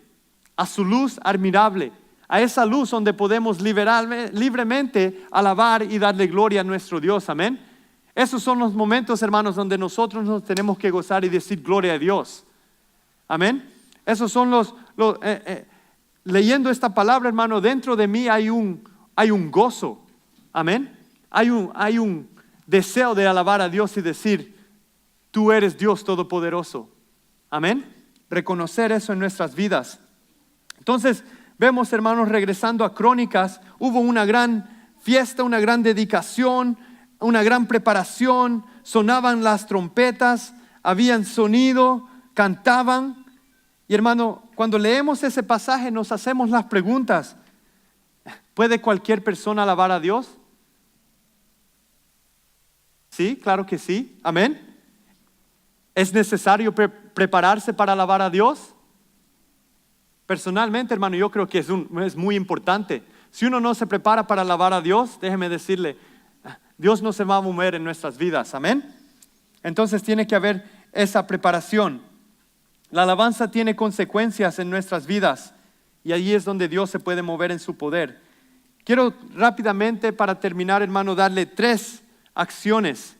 A su luz admirable. A esa luz donde podemos libremente alabar y darle gloria a nuestro Dios, amén. Esos son los momentos, hermanos, donde nosotros nos tenemos que gozar y decir gloria a Dios, amén. Esos son leyendo esta palabra, hermano, dentro de mí hay un gozo, amén. Hay un deseo de alabar a Dios y decir: tú eres Dios todopoderoso, amén. Reconocer eso en nuestras vidas. Entonces vemos, hermanos, regresando a Crónicas, hubo una gran fiesta, una gran dedicación, una gran preparación. Sonaban las trompetas, habían sonido, cantaban. Y hermano, cuando leemos ese pasaje nos hacemos las preguntas: ¿puede cualquier persona alabar a Dios? Sí, claro que sí, amén. ¿Es necesario prepararse para alabar a Dios? Personalmente, hermano, yo creo que es muy importante. Si uno no se prepara para alabar a Dios, déjeme decirle, Dios no se va a mover en nuestras vidas, amén. Entonces tiene que haber esa preparación. La alabanza tiene consecuencias en nuestras vidas y allí es donde Dios se puede mover en su poder. Quiero rápidamente, para terminar, hermano, darle 3 acciones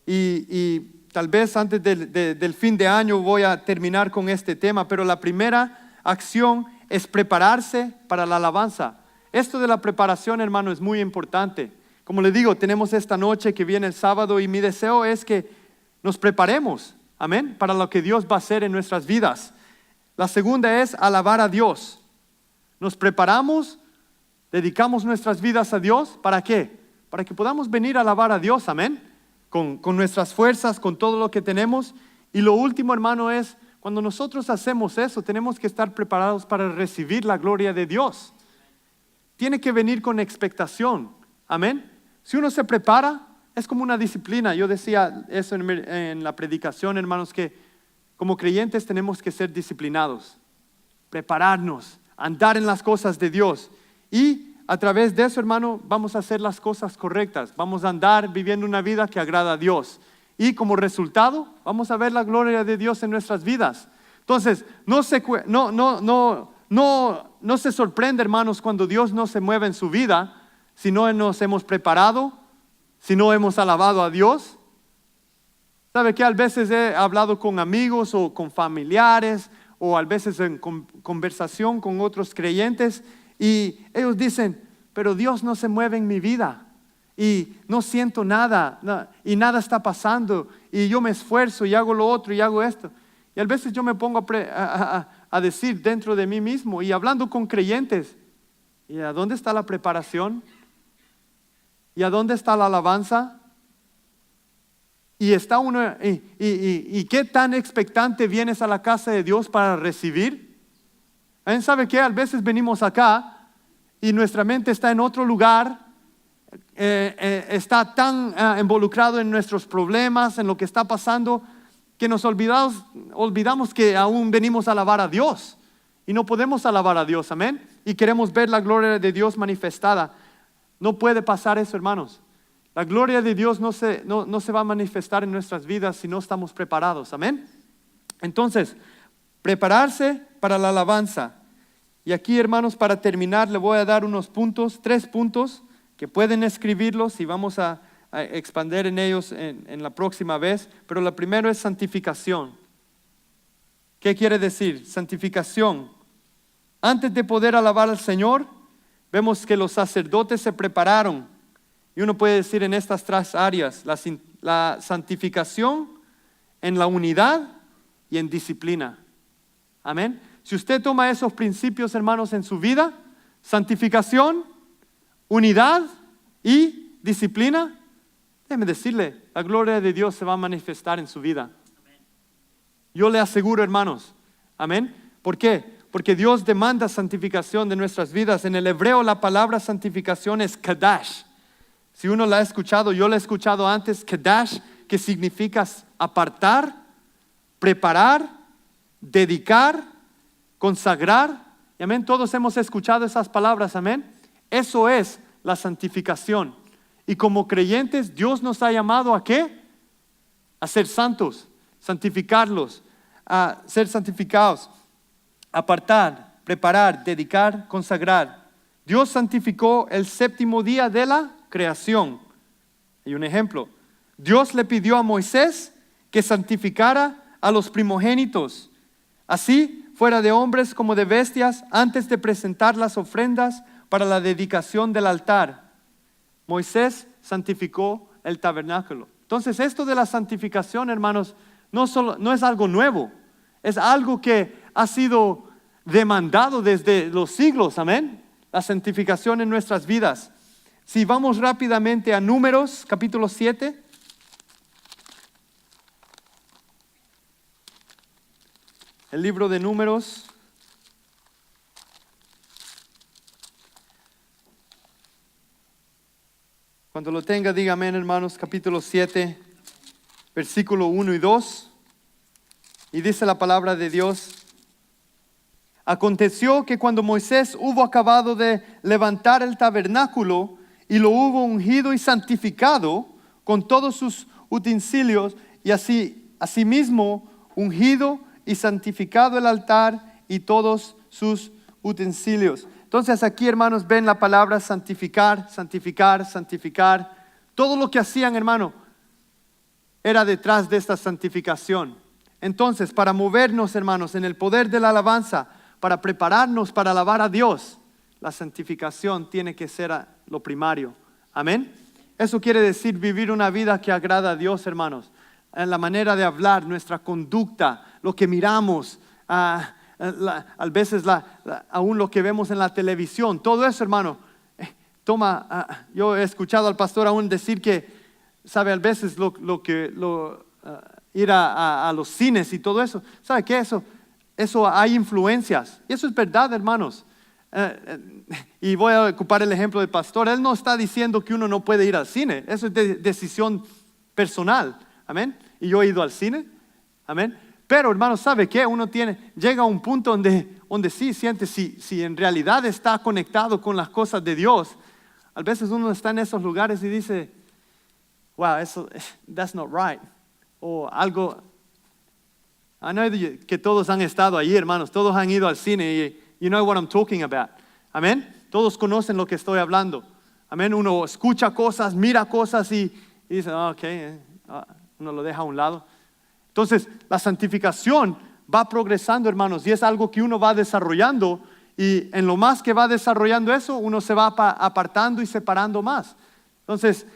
y tal vez antes del fin de año voy a terminar con este tema, pero la primera acción es prepararse para la alabanza. Esto de la preparación, hermano, es muy importante. Como le digo, tenemos esta noche que viene el sábado y mi deseo es que nos preparemos, amén, para lo que Dios va a hacer en nuestras vidas. La segunda es alabar a Dios. Nos preparamos, dedicamos nuestras vidas a Dios. ¿Para qué? para que podamos venir a alabar a Dios, amén, con nuestras fuerzas, con todo lo que tenemos. Y lo último, hermano, es cuando nosotros hacemos eso, tenemos que estar preparados para recibir la gloria de Dios. Tiene que venir con expectación, amén. Si uno se prepara, es como una disciplina. Yo decía eso en la predicación, hermanos, que como creyentes tenemos que ser disciplinados, prepararnos, andar en las cosas de Dios. Y a través de eso, hermano, vamos a hacer las cosas correctas. Vamos a andar viviendo una vida que agrada a Dios. Y como resultado, vamos a ver la gloria de Dios en nuestras vidas. Entonces, no se sorprende, hermanos, cuando Dios no se mueve en su vida, si no nos hemos preparado, si no hemos alabado a Dios. ¿Sabe qué? A veces he hablado con amigos o con familiares, o a veces en conversación con otros creyentes, y ellos dicen, pero Dios no se mueve en mi vida, y no siento nada, y nada está pasando, y yo me esfuerzo y hago lo otro y hago esto. Y a veces yo me pongo a decir dentro de mí mismo, y hablando con creyentes, ¿y a dónde está la preparación? ¿Y a dónde está la alabanza? ¿Y qué tan expectante vienes a la casa de Dios para recibir? ¿Sabe qué? A veces venimos acá y nuestra mente está en otro lugar, está tan involucrado en nuestros problemas, en lo que está pasando, que nos olvidamos que aún venimos a alabar a Dios. Y no podemos alabar a Dios, amén. Y queremos ver la gloria de Dios manifestada. No puede pasar eso, hermanos. La gloria de Dios no se va a manifestar en nuestras vidas si no estamos preparados, amén. Entonces, prepararse para la alabanza. Y aquí, hermanos, para terminar, le voy a dar unos puntos, 3 puntos, que pueden escribirlos y vamos a expandir en ellos en la próxima vez. Pero lo primero es santificación. ¿Qué quiere decir? Santificación. Antes de poder alabar al Señor, vemos que los sacerdotes se prepararon. Y uno puede decir en estas 3 áreas, la santificación, en la unidad y en disciplina. Amén. Si usted toma esos principios, hermanos, en su vida, santificación, unidad y disciplina, déjeme decirle, la gloria de Dios se va a manifestar en su vida. Yo le aseguro, hermanos, amén. ¿Por qué? Porque Dios demanda santificación de nuestras vidas. En el hebreo la palabra santificación es kadash. Si uno la ha escuchado, yo la he escuchado antes, kadash, que significa apartar, preparar, dedicar, consagrar. Y amén, todos hemos escuchado esas palabras, amén. Eso es la santificación. Y como creyentes, Dios nos ha llamado ¿a qué? A ser santos, santificarlos, a ser santificados, apartar, preparar, dedicar, consagrar. Dios santificó el 7º día de la creación. Y un ejemplo, Dios le pidió a Moisés que santificara a los primogénitos, así fuera de hombres como de bestias, antes de presentar las ofrendas para la dedicación del altar. Moisés santificó el tabernáculo. Entonces esto de la santificación, hermanos, no es algo nuevo, es algo que ha sido demandado desde los siglos, amén. La santificación en nuestras vidas. Si vamos rápidamente a Números, capítulo 7. El libro de Números. Cuando lo tenga, dígame, hermanos, capítulo 7, versículo 1 y 2. Y dice la palabra de Dios: aconteció que cuando Moisés hubo acabado de levantar el tabernáculo y lo hubo ungido y santificado con todos sus utensilios, y asimismo ungido y santificado el altar y todos sus utensilios. Entonces aquí, hermanos, ven la palabra santificar, santificar, santificar. Todo lo que hacían, hermano, era detrás de esta santificación. Entonces, para movernos, hermanos, en el poder de la alabanza, para prepararnos para alabar a Dios, la santificación tiene que ser lo primario. Amén. Eso quiere decir vivir una vida que agrada a Dios, hermanos. En la manera de hablar, nuestra conducta, lo que miramos, a veces aún lo que vemos en la televisión, todo eso, hermano, yo he escuchado al pastor aún decir que, sabe, a veces ir a los cines y todo eso, ¿sabe qué? Eso hay influencias. Y eso es verdad, hermanos. Y voy a ocupar el ejemplo del pastor. Él no está diciendo que uno no puede ir al cine. Eso es decisión personal. Amén. Y yo he ido al cine. Amén. Pero, hermanos, ¿sabe qué? Uno llega a un punto donde sí siente, si en realidad está conectado con las cosas de Dios. A veces uno está en esos lugares y dice, wow, that's not right. O algo. I know que todos han estado allí, hermanos. Todos han ido al cine y you know what I'm talking about. Amén. Todos conocen lo que estoy hablando. Amén. Uno escucha cosas, mira cosas y dice, uno lo deja a un lado. Entonces, la santificación va progresando, hermanos, y es algo que uno va desarrollando. Y en lo más que va desarrollando eso, uno se va apartando y separando más. Entonces,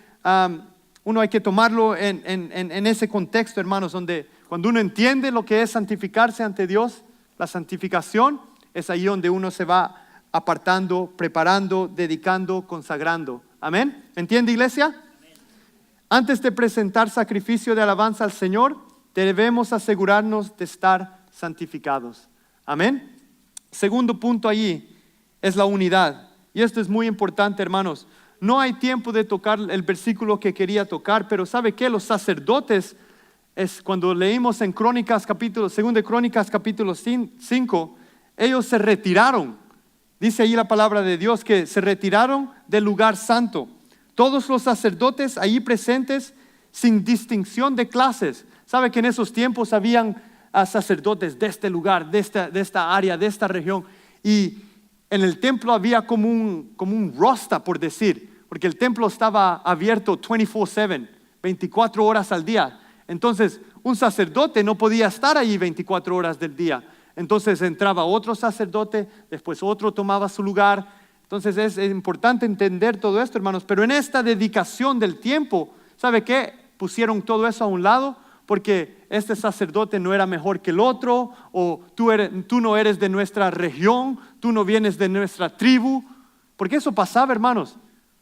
uno hay que tomarlo en ese contexto, hermanos, donde cuando uno entiende lo que es santificarse ante Dios, la santificación es ahí donde uno se va apartando, preparando, dedicando, consagrando. ¿Amén? ¿Entiende, iglesia? Amén. Antes de presentar sacrificio de alabanza al Señor, debemos asegurarnos de estar santificados. Amén. Segundo punto allí es la unidad. Y esto es muy importante, hermanos. No hay tiempo de tocar el versículo que quería tocar, pero ¿sabe qué? Los sacerdotes, cuando leímos en Crónicas, 2 de Crónicas, capítulo 5, ellos se retiraron. Dice ahí la palabra de Dios que se retiraron del lugar santo. Todos los sacerdotes allí presentes, sin distinción de clases. ¿Sabe que en esos tiempos habían sacerdotes de este lugar, de esta área, de esta región? Y en el templo había como un roster, por decir, porque el templo estaba abierto 24/7, 24 horas al día. Entonces, un sacerdote no podía estar ahí 24 horas del día. Entonces entraba otro sacerdote, después otro tomaba su lugar. Entonces es importante entender todo esto, hermanos. Pero en esta dedicación del tiempo, ¿sabe qué? Pusieron todo eso a un lado porque este sacerdote no era mejor que el otro, o tú no eres de nuestra región, tú no vienes de nuestra tribu. Porque eso pasaba, hermanos.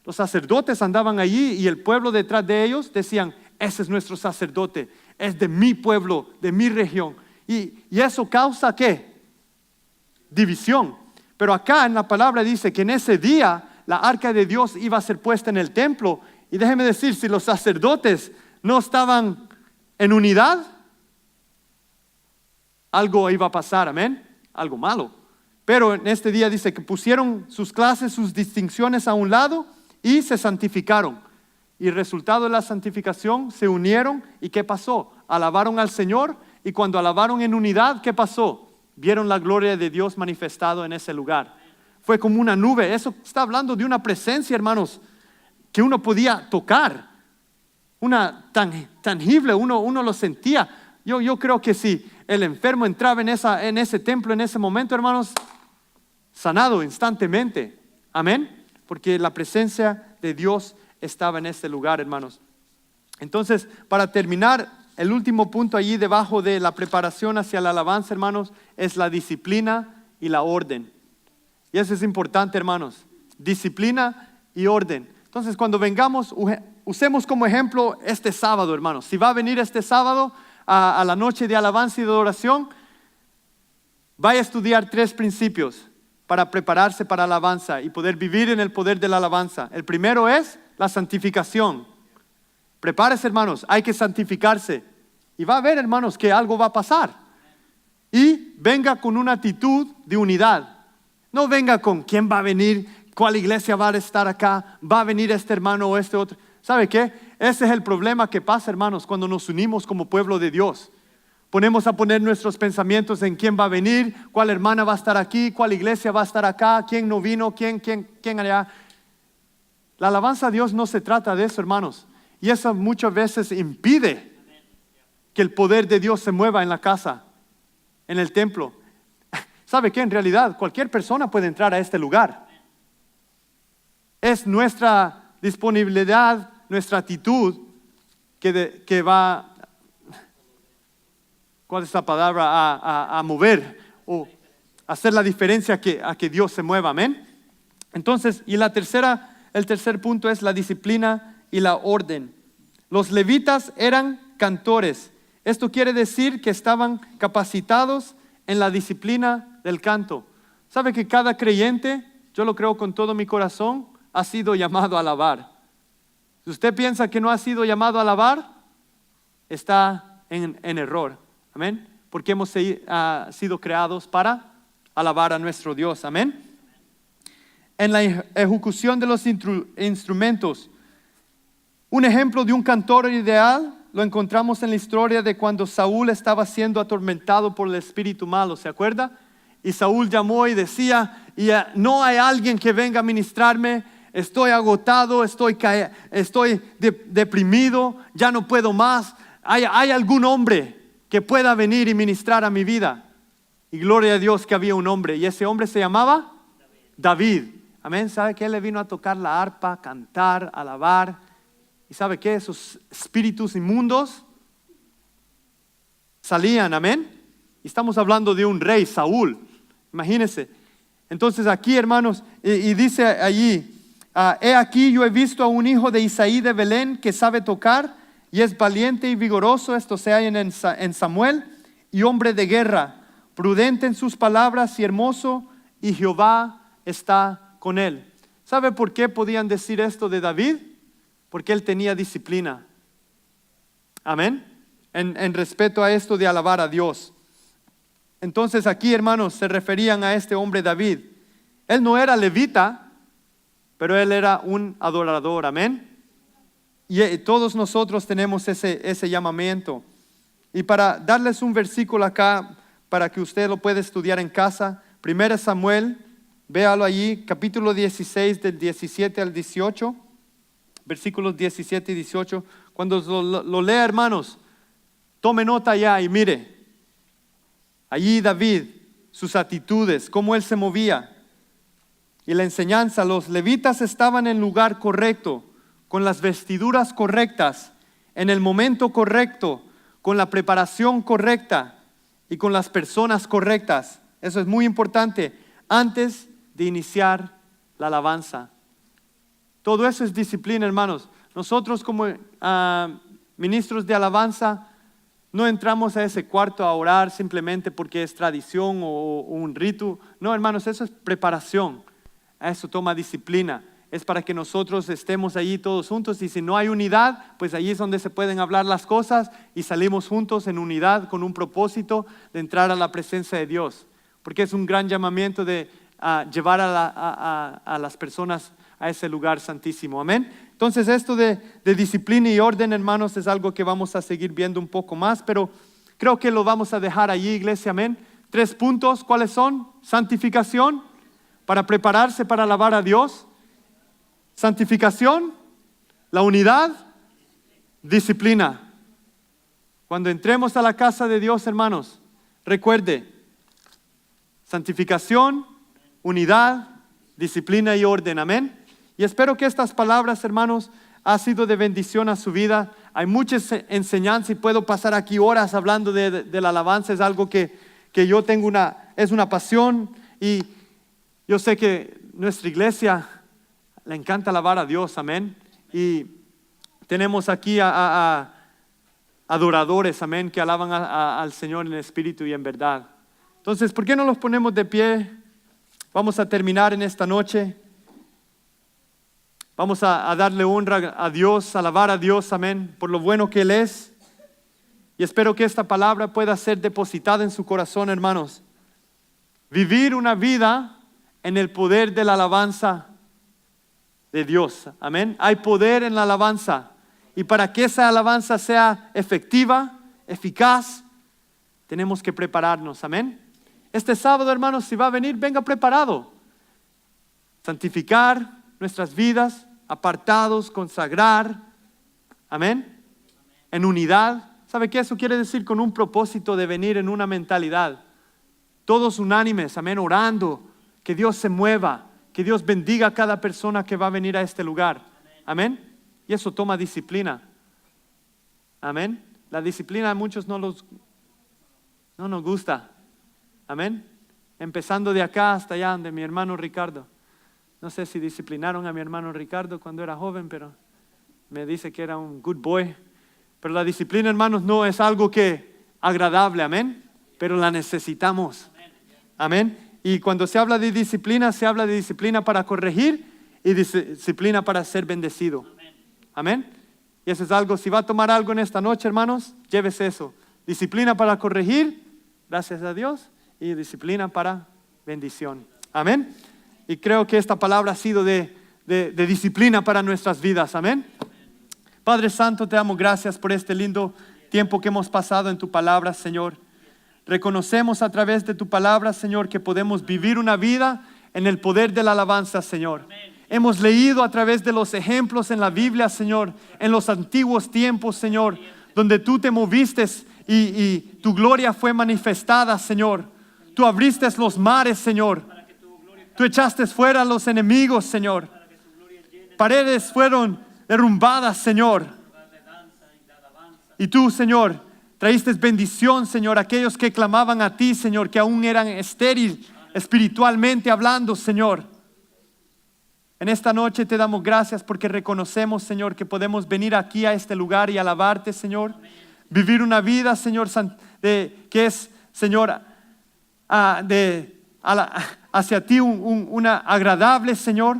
Los sacerdotes andaban allí y el pueblo detrás de ellos decían, ese es nuestro sacerdote, es de mi pueblo, de mi región. Y eso causa ¿qué? División. Pero acá en la palabra dice que en ese día la arca de Dios iba a ser puesta en el templo. Y déjeme decir, si los sacerdotes no estaban en unidad, algo iba a pasar, amén, algo malo. Pero en este día dice que pusieron sus clases, sus distinciones a un lado y se santificaron. Y el resultado de la santificación, se unieron. ¿Y qué pasó? Alabaron al Señor. Y cuando alabaron en unidad, ¿qué pasó? Vieron la gloria de Dios manifestado en ese lugar. Fue como una nube. Eso está hablando de una presencia, hermanos, que uno podía tocar. Una tangible, uno lo sentía. Yo creo que si el enfermo entraba en ese templo en ese momento, hermanos, sanado instantáneamente. Amén. Porque la presencia de Dios estaba en ese lugar, hermanos. Entonces, para terminar, el último punto allí debajo de la preparación hacia la alabanza, hermanos, es la disciplina y la orden. Y eso es importante, hermanos. Disciplina y orden. Entonces, cuando vengamos, usemos como ejemplo este sábado, hermanos. Si va a venir este sábado a la noche de alabanza y de adoración, vaya a estudiar 3 principios para prepararse para la alabanza y poder vivir en el poder de la alabanza. El primero es la santificación. Prepárese, hermanos, hay que santificarse. Y va a ver, hermanos, que algo va a pasar. Y venga con una actitud de unidad. No venga con quién va a venir, cuál iglesia va a estar acá, va a venir este hermano o este otro. ¿Sabe qué? Ese es el problema que pasa, hermanos, cuando nos unimos como pueblo de Dios. Ponemos a poner nuestros pensamientos en quién va a venir, cuál hermana va a estar aquí, cuál iglesia va a estar acá, quién no vino, quién allá. La alabanza a Dios no se trata de eso, hermanos. Y eso muchas veces impide que el poder de Dios se mueva en la casa, en el templo. ¿Sabe qué? En realidad cualquier persona puede entrar a este lugar. Es nuestra disponibilidad, nuestra actitud que va, ¿cuál es la palabra? A mover o hacer la diferencia a que Dios se mueva, amén. Entonces, y la tercera el tercer punto es la disciplina y la orden. Los levitas eran cantores. Esto quiere decir que estaban capacitados en la disciplina del canto. ¿Sabe que cada creyente, yo lo creo con todo mi corazón, ha sido llamado a alabar? Si usted piensa que no ha sido llamado a alabar, está en error. Amén. Porque hemos sido creados para alabar a nuestro Dios. Amén. En la ejecución de los instrumentos, un ejemplo de un cantor ideal lo encontramos en la historia de cuando Saúl estaba siendo atormentado por el espíritu malo. ¿Se acuerda? Y Saúl llamó y decía, no hay alguien que venga a ministrarme, estoy agotado, estoy deprimido, ya no puedo más. ¿Hay algún hombre que pueda venir y ministrar a mi vida? Y gloria a Dios que había un hombre, y ese hombre se llamaba David. Amén. ¿Sabe que él le vino a tocar la arpa, cantar, alabar? ¿Y sabe qué? Esos espíritus inmundos salían. Amén. Y estamos hablando de un rey, Saúl. Imagínense. Entonces aquí, hermanos, y dice allí, he aquí yo he visto a un hijo de Isaí de Belén que sabe tocar y es valiente y vigoroso. Esto se halla en Samuel, y hombre de guerra, prudente en sus palabras y hermoso, y Jehová está con él. ¿Sabe por qué podían decir esto de David? Porque él tenía disciplina. Amén. En respeto a esto de alabar a Dios. Entonces aquí, hermanos, se referían a este hombre David. Él no era levita, pero él era un adorador. Amén. Y todos nosotros tenemos ese llamamiento. Y para darles un versículo acá, para que usted lo pueda estudiar en casa, 1 Samuel, véalo allí, capítulo 16, del 17 al 18, versículos 17 y 18. Cuando lo lea, hermanos, tome nota ya y mire. Allí David, sus actitudes, cómo él se movía. Y la enseñanza, los levitas estaban en el lugar correcto, con las vestiduras correctas, en el momento correcto, con la preparación correcta y con las personas correctas. Eso es muy importante antes de iniciar la alabanza. Todo eso es disciplina, hermanos. Nosotros como ministros de alabanza no entramos a ese cuarto a orar simplemente porque es tradición o un rito. No, hermanos, eso es preparación. Eso toma disciplina. Es para que nosotros estemos allí todos juntos, y si no hay unidad, pues allí es donde se pueden hablar las cosas y salimos juntos en unidad con un propósito de entrar a la presencia de Dios. Porque es un gran llamamiento de llevar a las personas a ese lugar santísimo. Amén. Entonces esto de disciplina y orden, hermanos, es algo que vamos a seguir viendo un poco más, pero creo que lo vamos a dejar allí, iglesia. Amén. 3 puntos, ¿cuáles son? Santificación, para prepararse para alabar a Dios. Santificación, la unidad, disciplina. Cuando entremos a la casa de Dios, hermanos, recuerde, santificación, unidad, disciplina y orden. Amén. Y espero que estas palabras, hermanos, han sido de bendición a su vida. Hay muchas enseñanzas y puedo pasar aquí horas hablando de la alabanza. Es algo que yo tengo es una pasión, y yo sé que nuestra iglesia le encanta alabar a Dios. Amén. Y tenemos aquí a adoradores, amén, que alaban al Señor en espíritu y en verdad. Entonces, ¿por qué no los ponemos de pie? Vamos a terminar en esta noche. Vamos a darle honra a Dios, alabar a Dios, amén, por lo bueno que Él es. Y espero que esta palabra pueda ser depositada en su corazón, hermanos. Vivir una vida en el poder de la alabanza de Dios. Amén. Hay poder en la alabanza. Y para que esa alabanza sea efectiva, eficaz, tenemos que prepararnos. Amén. Este sábado, hermanos, si va a venir, venga preparado. Santificar nuestras vidas, apartados, consagrar. Amén. En unidad. ¿Sabe qué? Eso quiere decir con un propósito de venir en una mentalidad. Todos unánimes, amén, orando, que Dios se mueva, que Dios bendiga a cada persona que va a venir a este lugar. Amén. Y eso toma disciplina. Amén. La disciplina a muchos no nos gusta. Amén. Empezando de acá hasta allá, de mi hermano Ricardo. No sé si disciplinaron a mi hermano Ricardo cuando era joven, pero me dice que era un good boy. Pero la disciplina, hermanos, no es algo que agradable, amén. Pero la necesitamos, amén. Y cuando se habla de disciplina, se habla de disciplina para corregir y disciplina para ser bendecido, amén. Y eso es algo, si va a tomar algo en esta noche, hermanos, llévese eso. Disciplina para corregir, gracias a Dios, y disciplina para bendición, amén. Y creo que esta palabra ha sido de disciplina para nuestras vidas, amén. Padre Santo, te damos gracias por este lindo tiempo que hemos pasado en tu palabra, Señor. Reconocemos a través de tu palabra, Señor, que podemos vivir una vida en el poder de la alabanza, Señor. Hemos leído a través de los ejemplos en la Biblia, Señor, en los antiguos tiempos, Señor, donde tú te moviste y tu gloria fue manifestada, Señor. Tú abriste los mares, Señor. Tú echaste fuera a los enemigos, Señor. Paredes fueron derrumbadas, Señor. Y tú, Señor, traíste bendición, Señor, a aquellos que clamaban a ti, Señor, que aún eran estériles espiritualmente hablando, Señor. En esta noche te damos gracias porque reconocemos, Señor, que podemos venir aquí a este lugar y alabarte, Señor. Vivir una vida, Señor, que es, Señor, hacia ti una agradable, Señor,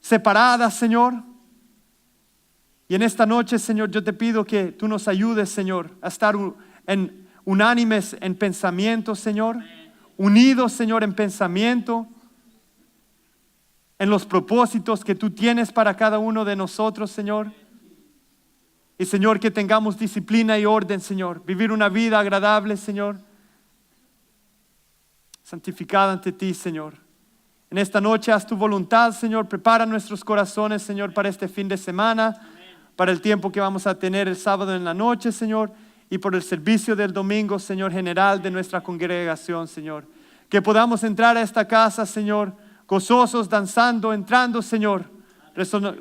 separada, Señor. Y en esta noche, Señor, yo te pido que tú nos ayudes, Señor, a estar unánimes en pensamiento, Señor, unidos, Señor, en pensamiento, en los propósitos que tú tienes para cada uno de nosotros, Señor. Y, Señor, que tengamos disciplina y orden, Señor, vivir una vida agradable, Señor, santificada ante ti, Señor. En esta noche haz tu voluntad, Señor. Prepara nuestros corazones, Señor, para este fin de semana, para el tiempo que vamos a tener el sábado en la noche, Señor, y por el servicio del domingo, Señor, general de nuestra congregación, Señor. Que podamos entrar a esta casa, Señor, gozosos, danzando, entrando, Señor,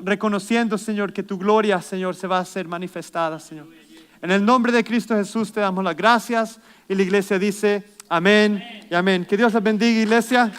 reconociendo, Señor, que tu gloria, Señor, se va a hacer manifestada, Señor. En el nombre de Cristo Jesús te damos las gracias y la iglesia dice amén y amén. Que Dios les bendiga, iglesia.